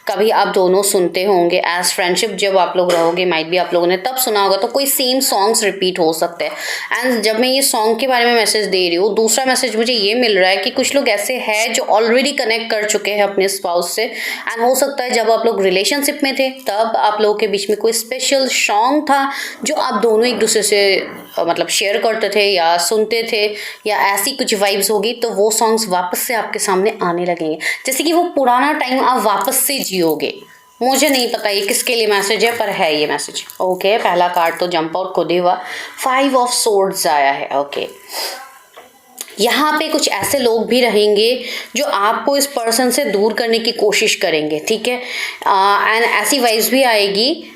कभी आप दोनों सुनते होंगे एज फ्रेंडशिप, जब आप लोग रहोगे माइट भी आप लोगों ने तब सुना होगा, तो कोई सेम सॉन्ग्स रिपीट हो सकते हैं। एंड जब मैं ये सॉन्ग के बारे में मैसेज दे रही हूँ, दूसरा मैसेज मुझे ये मिल रहा है कि कुछ लोग ऐसे हैं जो ऑलरेडी कनेक्ट कर चुके हैं अपने स्पाउस से, एंड हो सकता है जब आप लोग रिलेशनशिप में थे तब आप लोगों के बीच में कोई स्पेशल सॉन्ग था जो आप दोनों एक दूसरे से मतलब शेयर करते थे या सुनते थे, या ऐसी कुछ वाइब्स होगी, तो वो सॉन्ग्स वापस से आपके सामने आने लगेंगे, जैसे कि वो पुराना टाइम आप वापस से जियोगे। मुझे नहीं पता ये किसके लिए मैसेज है, पर है ये मैसेज। ओके, पहला कार्ड तो जंप आउट खुद ही हुआ, 5 ऑफ सोर्ड्स आया है। ओके, यहाँ पे कुछ ऐसे लोग भी रहेंगे जो आपको इस पर्सन से दूर करने की कोशिश करेंगे, ठीक है। एंड ऐसी वाइब्स भी आएगी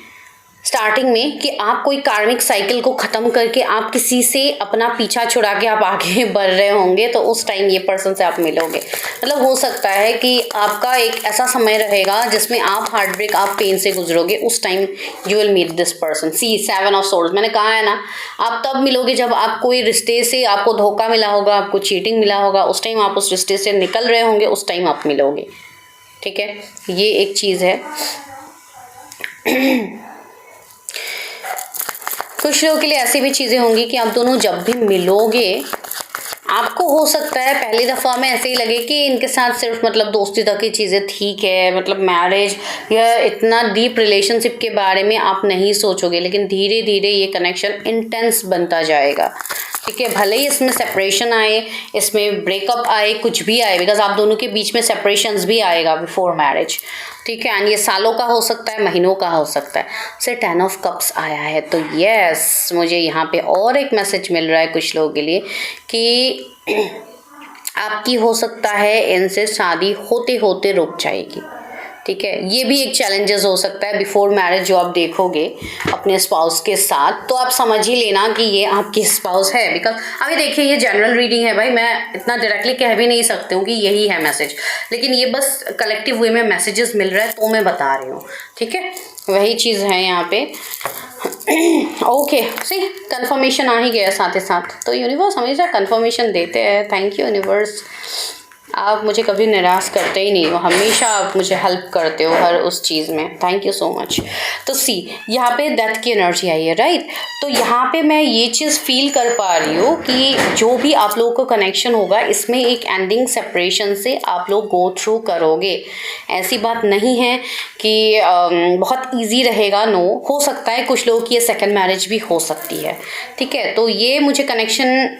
स्टार्टिंग में कि आप कोई कार्मिक साइकिल को ख़त्म करके आप किसी से अपना पीछा छुड़ा के आप आगे बढ़ रहे होंगे, तो उस टाइम ये पर्सन से आप मिलोगे। मतलब हो सकता है कि आपका एक ऐसा समय रहेगा जिसमें आप हार्ट ब्रेक, आप पेन से गुजरोगे, उस time you will meet this person. See 7 of swords, मैंने कहा है ना, आप तब मिलोगे जब आप कोई रिश्ते से आपको धोखा मिला होगा, आपको चीटिंग मिला होगा, उस टाइम आप उस रिश्ते से निकल रहे होंगे, उस टाइम आप मिलोगे, ठीक है। ये एक चीज़ है। कुछ लोगों के लिए ऐसी भी चीज़ें होंगी कि आप दोनों जब भी मिलोगे, आपको हो सकता है पहली दफ़ा में ऐसे ही लगे कि इनके साथ सिर्फ मतलब दोस्ती तक की चीज़ें ठीक है, मतलब मैरिज या इतना डीप रिलेशनशिप के बारे में आप नहीं सोचोगे, लेकिन धीरे धीरे ये कनेक्शन इंटेंस बनता जाएगा, ठीक है। भले ही इसमें सेपरेशन आए, इसमें ब्रेकअप आए, कुछ भी आए, बिकॉज आप दोनों के बीच में सेपरेशंस भी आएगा बिफोर मैरिज, ठीक है। एंड ये सालों का हो सकता है, महीनों का हो सकता है। से 10 ऑफ कप्स आया है, तो यस, मुझे यहाँ पे और एक मैसेज मिल रहा है कुछ लोगों के लिए कि आपकी हो सकता है इनसे शादी होते होते रुक जाएगी, ठीक है। ये भी एक चैलेंजेस हो सकता है बिफोर मैरिज जो आप देखोगे अपने स्पाउस के साथ, तो आप समझ ही लेना कि ये आपकी स्पाउस है। बिकॉज अभी देखिए ये जनरल रीडिंग है भाई, मैं इतना डायरेक्टली कह भी नहीं सकती हूँ कि यही है मैसेज, लेकिन ये बस कलेक्टिव वे में मैसेजेस मिल रहा है तो मैं बता रही हूँ, ठीक है। वही चीज़ है यहाँ पे। ओके, सी कंफर्मेशन आ ही गया साथ ही साथ, तो यूनिवर्स हमेशा कंफर्मेशन देते हैं। थैंक यू यूनिवर्स, आप मुझे कभी निराश करते ही नहीं हो, हमेशा आप मुझे हेल्प करते हो हर उस चीज़ में। Thank you so much. तो सी यहाँ पे डेथ की एनर्जी आई है, राइट। तो यहाँ पे मैं ये चीज़ फील कर पा रही हूँ कि जो भी आप लोगों को कनेक्शन होगा, इसमें एक एंडिंग सेपरेशन से आप लोग गो थ्रू करोगे। ऐसी बात नहीं है कि बहुत ईजी रहेगा, नो। हो सकता है कुछ लोगों की ये सेकेंड मैरिज भी हो सकती है, ठीक है। तो ये मुझे कनेक्शन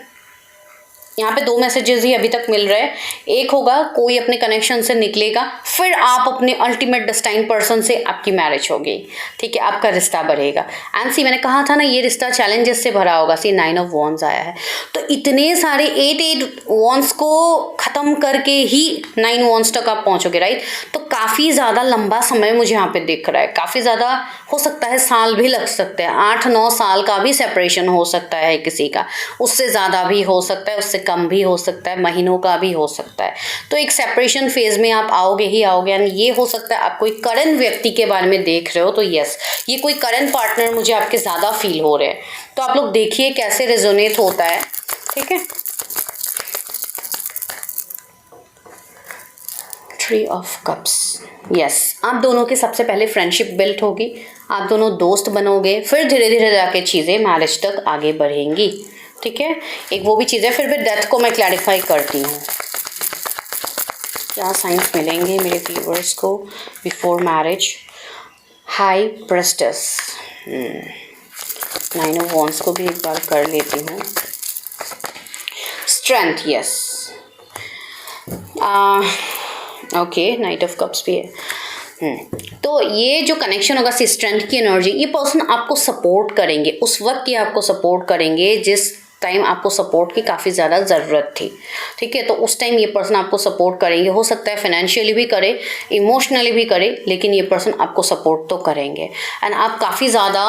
यहाँ पे 2 मैसेजेस ही अभी तक मिल रहे हैं। एक होगा कोई अपने कनेक्शन से निकलेगा, फिर आप अपने अल्टीमेट डेस्टाइन पर्सन से आपकी मैरिज होगी, ठीक है, आपका रिश्ता बढ़ेगा। एंड सी मैंने कहा था ना ये रिश्ता चैलेंजेस से भरा होगा। सी 9 ऑफ वॉन्ड्स आया है, तो इतने सारे 8 वॉन्ड्स को ख़त्म करके ही 9 वॉन्ड्स तक आप पहुँचोगे, राइट। तो काफ़ी ज़्यादा लंबा समय मुझे यहाँ पे दिख रहा है, काफ़ी ज़्यादा हो सकता है, साल भी लग सकते हैं, 8-9 साल का भी सेपरेशन हो सकता है किसी का, उससे ज़्यादा भी हो सकता है, उससे कम भी हो सकता है, महीनों का भी हो सकता है। तो एक सेपरेशन फेज में आप आओगे ही आओगे। एंड ये हो सकता है आप कोई करंट व्यक्ति के बारे में देख रहे हो, तो यस, ये कोई करंट पार्टनर मुझे आपके ज़्यादा फील हो रहे हैं। तो आप लोग देखिए कैसे रेजोनेट होता है, ठीक है। 3 ऑफ कप्स, यस, आप दोनों की सबसे पहले फ्रेंडशिप बिल्ट होगी, आप दोनों दोस्त बनोगे, फिर धीरे धीरे जाके चीज़ें मैरिज तक आगे बढ़ेंगी, ठीक है। एक वो भी चीज़ है। फिर भी डेथ को मैं क्लैरिफाई करती हूँ, क्या साइंस मिलेंगे मेरे व्यूअर्स को before marriage. High प्रेस्टेस, 9 of wands को भी एक बार कर लेती हूँ। Strength, yes, okay, night of cups भी है। तो ये जो कनेक्शन होगा, स्ट्रेंथ की एनर्जी, ये पर्सन आपको सपोर्ट करेंगे, उस वक्त ये आपको सपोर्ट करेंगे जिस टाइम आपको सपोर्ट की काफ़ी ज़्यादा ज़रूरत थी, ठीक है। तो उस टाइम ये पर्सन आपको सपोर्ट करेंगे, हो सकता है फाइनेंशियली भी करे, इमोशनली भी करे, लेकिन ये पर्सन आपको सपोर्ट तो करेंगे। एंड आप काफ़ी ज़्यादा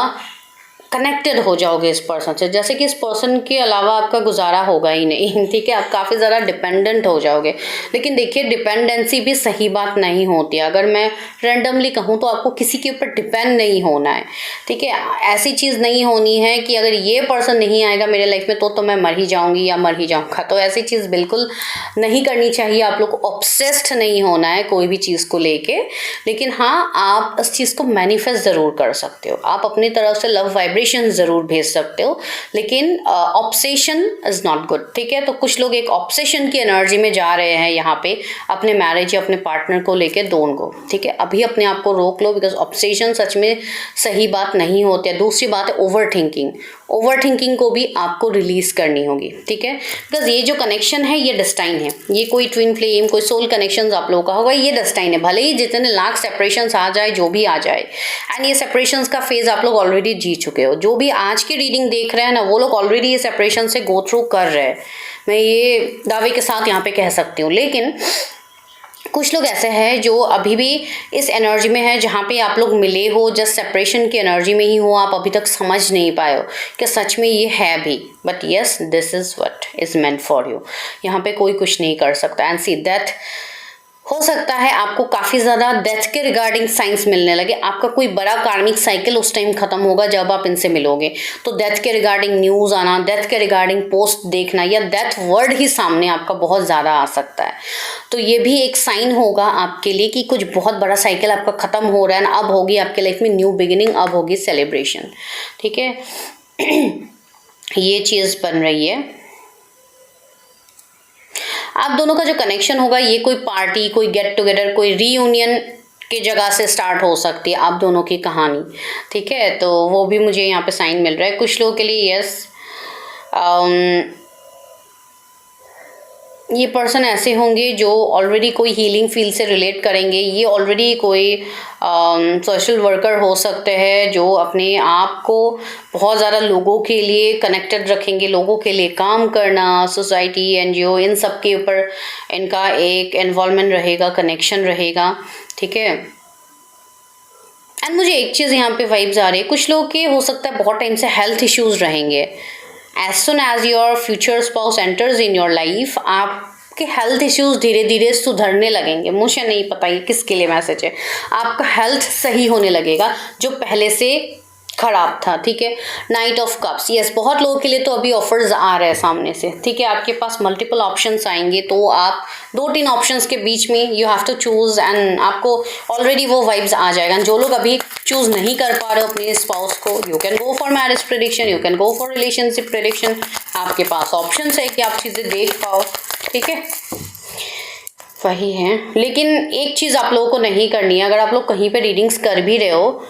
कनेक्टेड हो जाओगे इस पर्सन से, जैसे कि इस पर्सन के अलावा आपका गुजारा होगा ही नहीं, ठीक है। आप काफ़ी ज़्यादा डिपेंडेंट हो जाओगे। लेकिन देखिए, डिपेंडेंसी भी सही बात नहीं होती है। अगर मैं रैंडमली कहूँ तो आपको किसी के ऊपर डिपेंड नहीं होना है, ठीक है। ऐसी चीज़ नहीं होनी है कि अगर ये पर्सन नहीं आएगा मेरे लाइफ में तो मैं मर ही जाऊँगी या मर ही जाऊँगा। तो ऐसी चीज़ बिल्कुल नहीं करनी चाहिए। आप लोग को ऑब्सेस्ड नहीं होना है कोई भी चीज़ को लेके। लेकिन हाँ, आप इस चीज़ को मैनिफेस्ट ज़रूर कर सकते हो। आप अपनी तरफ से लव वाइब्रेशन ज़रूर भेज सकते हो, लेकिन ऑब्सेशन इज़ नॉट गुड, ठीक है। तो कुछ लोग एक ऑब्सेशन की एनर्जी में जा रहे हैं यहाँ पे अपने मैरिज या अपने पार्टनर को लेके, डोंट गो, ठीक है। अभी अपने आप को रोक लो, बिकॉज ऑब्सेशन सच में सही बात नहीं होती है। दूसरी बात है ओवर थिंकिंग। ओवर थिंकिंग को भी आपको रिलीज करनी होगी, ठीक है। बिकॉज ये जो कनेक्शन है ये डेस्टाइन है, ये कोई ट्विन फ्लेम, कोई सोल कनेक्शन आप लोगों का होगा, ये डेस्टाइन है। भले ही जितने लाख सेपरेशंस आ जाए, जो भी आ जाए, एंड ये सेपरेशंस का फेज आप लोग ऑलरेडी जी चुके हो। जो भी आज की रीडिंग देख रहे हैं ना, वो लोग ऑलरेडी ये सेपरेशन से गो थ्रू कर रहे हैं, मैं ये दावे के साथ यहाँ पे कह सकती हूँ। लेकिन कुछ लोग ऐसे हैं जो अभी भी इस एनर्जी में है जहाँ पे आप लोग मिले हो, जस्ट सेपरेशन की एनर्जी में ही हो। आप अभी तक समझ नहीं पाए हो कि सच में ये है भी, but yes, this is what is meant for you. यहाँ पे कोई कुछ नहीं कर सकता। एंड सी डेथ, हो सकता है आपको काफ़ी ज़्यादा डेथ के रिगार्डिंग साइंस मिलने लगे। आपका कोई बड़ा कार्मिक साइकिल उस टाइम खत्म होगा जब आप इनसे मिलोगे, तो डेथ के रिगार्डिंग न्यूज़ आना, डेथ के रिगार्डिंग पोस्ट देखना, या डेथ वर्ड ही सामने आपका बहुत ज़्यादा आ सकता है। तो ये भी एक साइन होगा आपके लिए कि कुछ बहुत बड़ा साइकिल आपका ख़त्म हो रहा है, अब होगी आपके लाइफ में न्यू बिगिनिंग, अब होगी सेलिब्रेशन, ठीक है। ये चीज़ बन रही है। आप दोनों का जो कनेक्शन होगा ये कोई पार्टी, कोई गेट टुगेदर, कोई रीयूनियन की जगह से स्टार्ट हो सकती है आप दोनों की कहानी, ठीक है। तो वो भी मुझे यहाँ पे साइन मिल रहा है कुछ लोगों के लिए। यस, ये पर्सन ऐसे होंगे जो ऑलरेडी कोई हीलिंग फील्ड से रिलेट करेंगे। ये ऑलरेडी कोई सोशल वर्कर हो सकते हैं जो अपने आप को बहुत ज़्यादा लोगों के लिए कनेक्टेड रखेंगे, लोगों के लिए काम करना, सोसाइटी, एनजीओ, इन सब के ऊपर इनका एक इन्वॉल्वमेंट रहेगा, कनेक्शन रहेगा, ठीक है। एंड मुझे एक चीज़ यहाँ पे वाइब्स आ रही है, कुछ लोगों के हो सकता है बहुत टाइम से हेल्थ इश्यूज रहेंगे। As soon as your future spouse enters in your life, आपके हेल्थ इश्यूज धीरे धीरे सुधरने लगेंगे। मुझे नहीं पता ये किसके लिए मैसेज है। आपका हेल्थ सही होने लगेगा जो पहले से खराब था, ठीक है। नाइट ऑफ कप्स, यस, बहुत लोगों के लिए तो अभी ऑफर्स आ रहे हैं सामने से, ठीक है। आपके पास मल्टीपल ऑप्शंस आएंगे, तो आप 2-3 ऑप्शंस के बीच में you have to choose, and आपको ऑलरेडी वो वाइब्स आ जाएगा। जो लोग अभी चूज नहीं कर पा रहे हो अपने स्पाउस को, you can go for marriage prediction, you can go for relationship prediction. आपके पास ऑप्शंस है कि आप चीज़ें देख पाओ, ठीक है। वही है। लेकिन एक चीज़ आप लोगों को नहीं करनी है, अगर आप लोग कहीं पे रीडिंग्स कर भी रहे हो,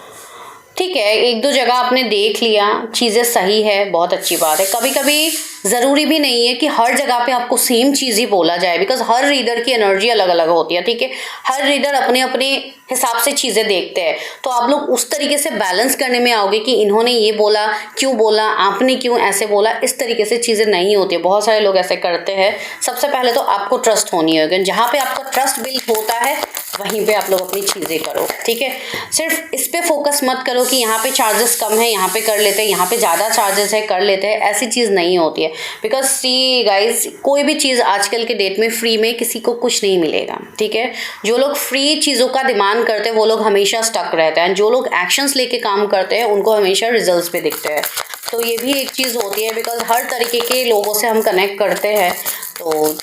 ठीक है, 1-2 जगह आपने देख लिया, चीज़ें सही है, बहुत अच्छी बात है। कभी कभी ज़रूरी भी नहीं है कि हर जगह पे आपको सेम चीज़ ही बोला जाए, बिकॉज हर रीडर की एनर्जी अलग अलग होती है, ठीक है। हर रीडर अपने अपने हिसाब से चीज़ें देखते हैं, तो आप लोग उस तरीके से बैलेंस करने में आओगे कि इन्होंने ये बोला, क्यों बोला, आपने क्यों ऐसे बोला। इस तरीके से चीज़ें नहीं होती है। बहुत सारे लोग ऐसे करते हैं। सबसे पहले तो आपको ट्रस्ट होनी होगी। जहाँ पे आपका ट्रस्ट बिल्ड होता है वहीं पे आप लोग अपनी चीज़ें करो, ठीक है। सिर्फ इस पे फोकस मत करो कि यहाँ पे चार्जेस कम है, यहाँ पे कर लेते हैं, यहाँ पे ज़्यादा चार्जेस है, कर लेते हैं। ऐसी चीज़ नहीं होती है, बिकॉज सी गाइज, कोई भी चीज़ आजकल के डेट में फ्री में किसी को कुछ नहीं मिलेगा, ठीक है। जो लोग फ्री चीज़ों का डिमांड करते हैं वो लोग हमेशा स्टक रहते हैं। जो लोग एक्शंस लेके काम करते हैं उनको हमेशा रिजल्ट्स पे दिखते हैं। तो ये भी एक चीज़ होती है, बिकॉज हर तरीके के लोगों से हम कनेक्ट करते हैं, तो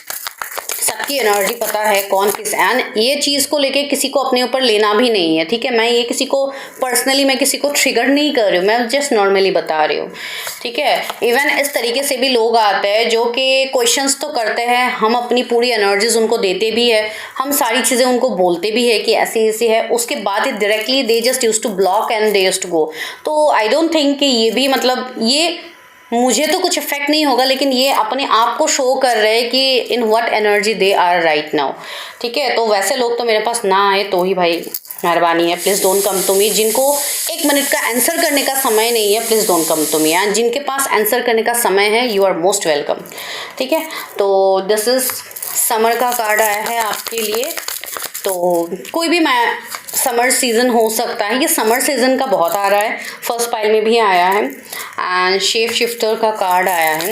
सबकी एनर्जी पता है कौन किस, एंड ये चीज़ को लेके किसी को अपने ऊपर लेना भी नहीं है, ठीक है। मैं ये किसी को पर्सनली, मैं किसी को ट्रिगर नहीं कर रही हूँ, मैं जस्ट नॉर्मली बता रही हूँ, ठीक है। इवन इस तरीके से भी लोग आते हैं जो कि क्वेश्चंस तो करते हैं, हम अपनी पूरी एनर्जीज उनको देते भी है, हम सारी चीज़ें उनको बोलते भी है कि ऐसी ऐसी है, उसके बाद ही directly they just used to block and they used to go. तो आई डोंट थिंक कि ये भी, मतलब ये मुझे तो कुछ इफेक्ट नहीं होगा, लेकिन ये अपने आप को शो कर रहे हैं कि in what energy they are right now, ठीक है। तो वैसे लोग तो मेरे पास ना आए तो ही भाई मेहरबानी है, please don't come to me. जिनको 1 मिनट का आंसर करने का समय नहीं है, please don't come to me. And जिनके पास आंसर करने का समय है, यू आर मोस्ट वेलकम, ठीक है। तो दिस इज समर का कार्ड आया है आपके लिए। तो कोई भी मैं समर सीज़न हो सकता है, ये समर सीज़न का बहुत आ रहा है, फर्स्ट पाइल में भी आया है एंड शेप शिफ्टर का कार्ड आया है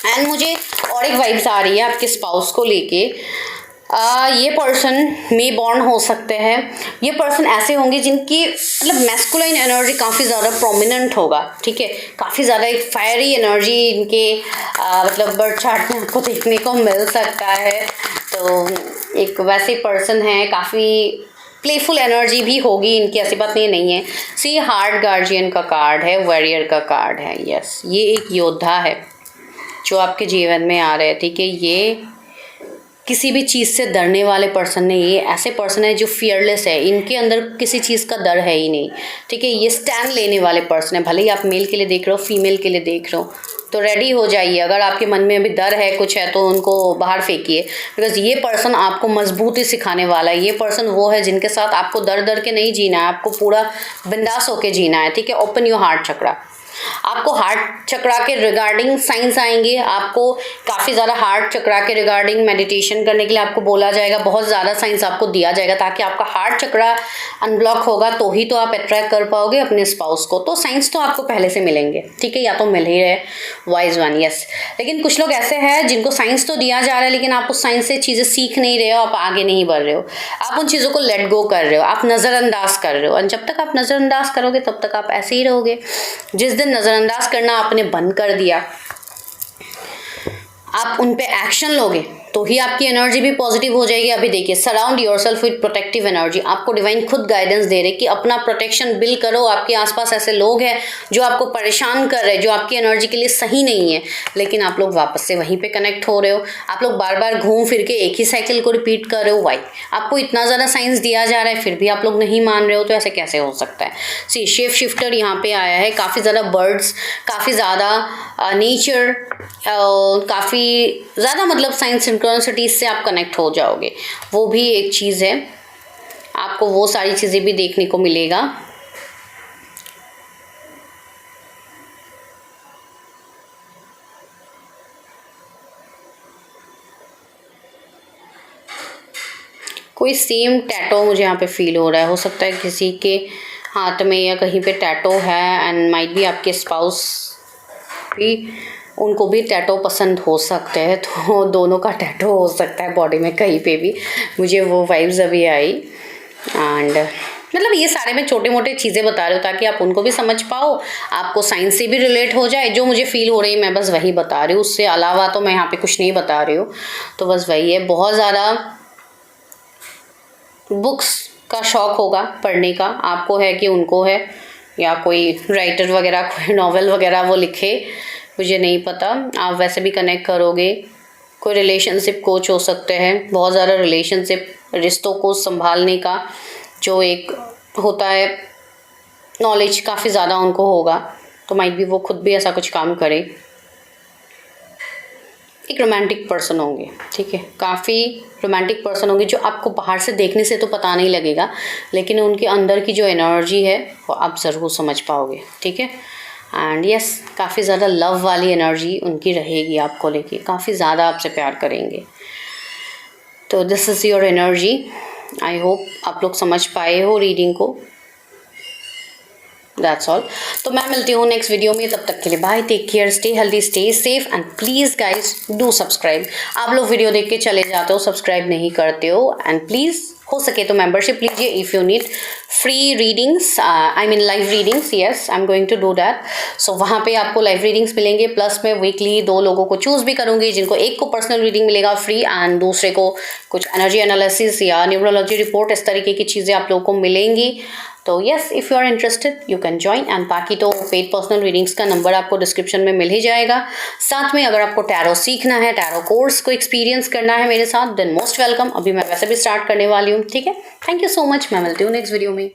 एंड मुझे और एक वाइब्स आ रही है आपके स्पाउस को लेके। ये पर्सन मे बॉर्न हो सकते हैं, ये पर्सन ऐसे होंगे जिनकी मतलब मैस्कुलाइन एनर्जी काफ़ी ज़्यादा प्रोमिनेंट होगा, ठीक है, काफ़ी ज़्यादा एक फायरी एनर्जी इनके मतलब बर्थ चार्ट में आपको देखने को मिल सकता है। तो एक वैसे पर्सन है, काफ़ी प्लेफुल एनर्जी भी होगी इनकी, ऐसी बात नहीं है। सी हार्ट गार्जियन का कार्ड है, वॉरियर का कार्ड है। यस, ये एक योद्धा है जो आपके जीवन में आ रहे हैं, ठीक है। ये किसी भी चीज़ से डरने वाले पर्सन नहीं, ये ऐसे पर्सन है जो फियरलेस है, इनके अंदर किसी चीज़ का डर है ही नहीं, ठीक है। ये स्टैंड लेने वाले पर्सन है, भले ही आप मेल के लिए देख रहे हो, फीमेल के लिए देख रहे हो, तो रेडी हो जाइए। अगर आपके मन में अभी डर है, कुछ है, तो उनको बाहर फेंकिए, बिकॉज ये पर्सन आपको मजबूती सिखाने वाला है। ये पर्सन वो है जिनके साथ आपको डर डर के नहीं जीना है, आपको पूरा बिंदास होके जीना है, ठीक है। ओपन योर हार्ट चक्रा, आपको हार्ट चक्रा के रिगार्डिंग साइंस आएंगे, आपको काफ़ी ज़्यादा हार्ट चक्रा के रिगार्डिंग मेडिटेशन करने के लिए आपको बोला जाएगा, बहुत ज़्यादा साइंस आपको दिया जाएगा, ताकि आपका हार्ट चक्रा अनब्लॉक होगा तो ही तो आप अट्रैक्ट कर पाओगे अपने स्पाउस को। तो साइंस तो आपको पहले से मिलेंगे, ठीक है, या तो मिल ही रहे, वाइज वन, यस। लेकिन कुछ लोग ऐसे हैं जिनको साइंस तो दिया जा रहा है, लेकिन आप उस साइंस से चीज़ें सीख नहीं रहे हो, आप आगे नहीं बढ़ रहे हो, आप उन चीज़ों को लेट गो कर रहे हो, आप नज़रअंदाज कर रहे हो। और जब तक आप नज़रअंदाज करोगे तब तक आप ऐसे ही रहोगे। जिस दिन नज़रअंदाज करना आपने बंद कर दिया, आप उन पे एक्शन लोगे, तो ही आपकी एनर्जी भी पॉजिटिव हो जाएगी। अभी देखिए, surround yourself with protective energy, आपको डिवाइन खुद गाइडेंस दे रहे कि अपना प्रोटेक्शन बिल्ड करो। आपके आसपास ऐसे लोग हैं जो आपको परेशान कर रहे हैं, जो आपकी एनर्जी के लिए सही नहीं है, लेकिन आप लोग वापस से वहीं पे कनेक्ट हो रहे हो। आप लोग बार बार घूम फिर के एक ही साइकिल को रिपीट कर रहे हो। वाई, आपको इतना ज़्यादा साइंस दिया जा रहा है, फिर भी आप लोग नहीं मान रहे हो, तो ऐसे कैसे हो सकता है। सी शेप शिफ्टर यहाँ पे आया है, काफ़ी ज़्यादा बर्ड्स, काफ़ी ज़्यादा नेचर, काफ़ी ज़्यादा मतलब साइंस सिंक्रोनिसिटीज से आप कनेक्ट हो जाओगे, वो भी एक चीज़ है। आपको वो सारी चीज़ें भी देखने को मिलेगा। कोई सेम टैटो मुझे यहाँ पे फील हो रहा है, हो सकता है किसी के हाथ में या कहीं पे टैटो है, एंड माइट भी आपके स्पाउस भी, उनको भी टैटो पसंद हो सकते हैं, तो दोनों का टैटो हो सकता है बॉडी में कहीं पे भी। मुझे वो वाइब्स अभी आई, एंड मतलब ये सारे मैं छोटे मोटे चीज़ें बता रही हूँ ताकि आप उनको भी समझ पाओ, आपको साइंस से भी रिलेट हो जाए। जो मुझे फील हो रही है मैं बस वही बता रही हूँ, उससे अलावा तो मैं यहाँ पे कुछ नहीं बता रही हूँ। तो बस वही है, बहुत ज़्यादा बुक्स का शौक़ होगा पढ़ने का, आपको है कि उनको है, या कोई राइटर वगैरह कोई नॉवेल वगैरह वो लिखे, मुझे नहीं पता। आप वैसे भी कनेक्ट करोगे, कोई रिलेशनशिप कोच हो सकते हैं, बहुत ज़्यादा रिलेशनशिप, रिश्तों को संभालने का जो एक होता है नॉलेज काफ़ी ज़्यादा उनको होगा, तो माइट भी वो खुद भी ऐसा कुछ काम करे। एक रोमांटिक पर्सन होंगे, ठीक है, काफ़ी रोमांटिक पर्सन होंगे जो आपको बाहर से देखने से तो पता नहीं लगेगा, लेकिन उनके अंदर की जो एनर्जी है वो आप ज़रूर समझ पाओगे, ठीक है। एंड यस, काफ़ी ज़्यादा लव वाली एनर्जी उनकी रहेगी आपको लेके, काफ़ी ज़्यादा आपसे प्यार करेंगे। तो this is your energy. I hope आप लोग समझ पाए हो रीडिंग को। That's all. तो मैं मिलती हूँ नेक्स्ट वीडियो में, तब तक के लिए bye, take care, stay healthy, stay safe, and please guys do subscribe. आप लोग वीडियो देख के चले जाते हो, सब्सक्राइब नहीं करते हो, एंड प्लीज़ हो सके तो मेंबरशिप लीजिए if you need free readings, I mean live readings. Yes, I am going to do that. So वहाँ पे आपको लाइव रीडिंग्स मिलेंगे, प्लस मैं वीकली 2 लोगों को चूज़ भी करूँगी, जिनको एक को पर्सनल रीडिंग मिलेगा फ्री, एंड दूसरे को कुछ एनर्जी एनालिसिस या न्यूमरोलॉजी रिपोर्ट, इस तरीके की चीज़ें आप लोगों को मिलेंगी। तो yes, if you are interested you can join, and बाकी तो पेड पर्सनल रीडिंग्स का नंबर आपको डिस्क्रिप्शन में मिल ही जाएगा। साथ में अगर आपको टैरो सीखना है, टैरो कोर्स को एक्सपीरियंस करना है मेरे साथ, देन मोस्ट वेलकम। अभी मैं वैसे भी स्टार्ट करने वाली हूँ, ठीक है। थैंक यू सो मच, मैं मिलती हूँ नेक्स्ट वीडियो में।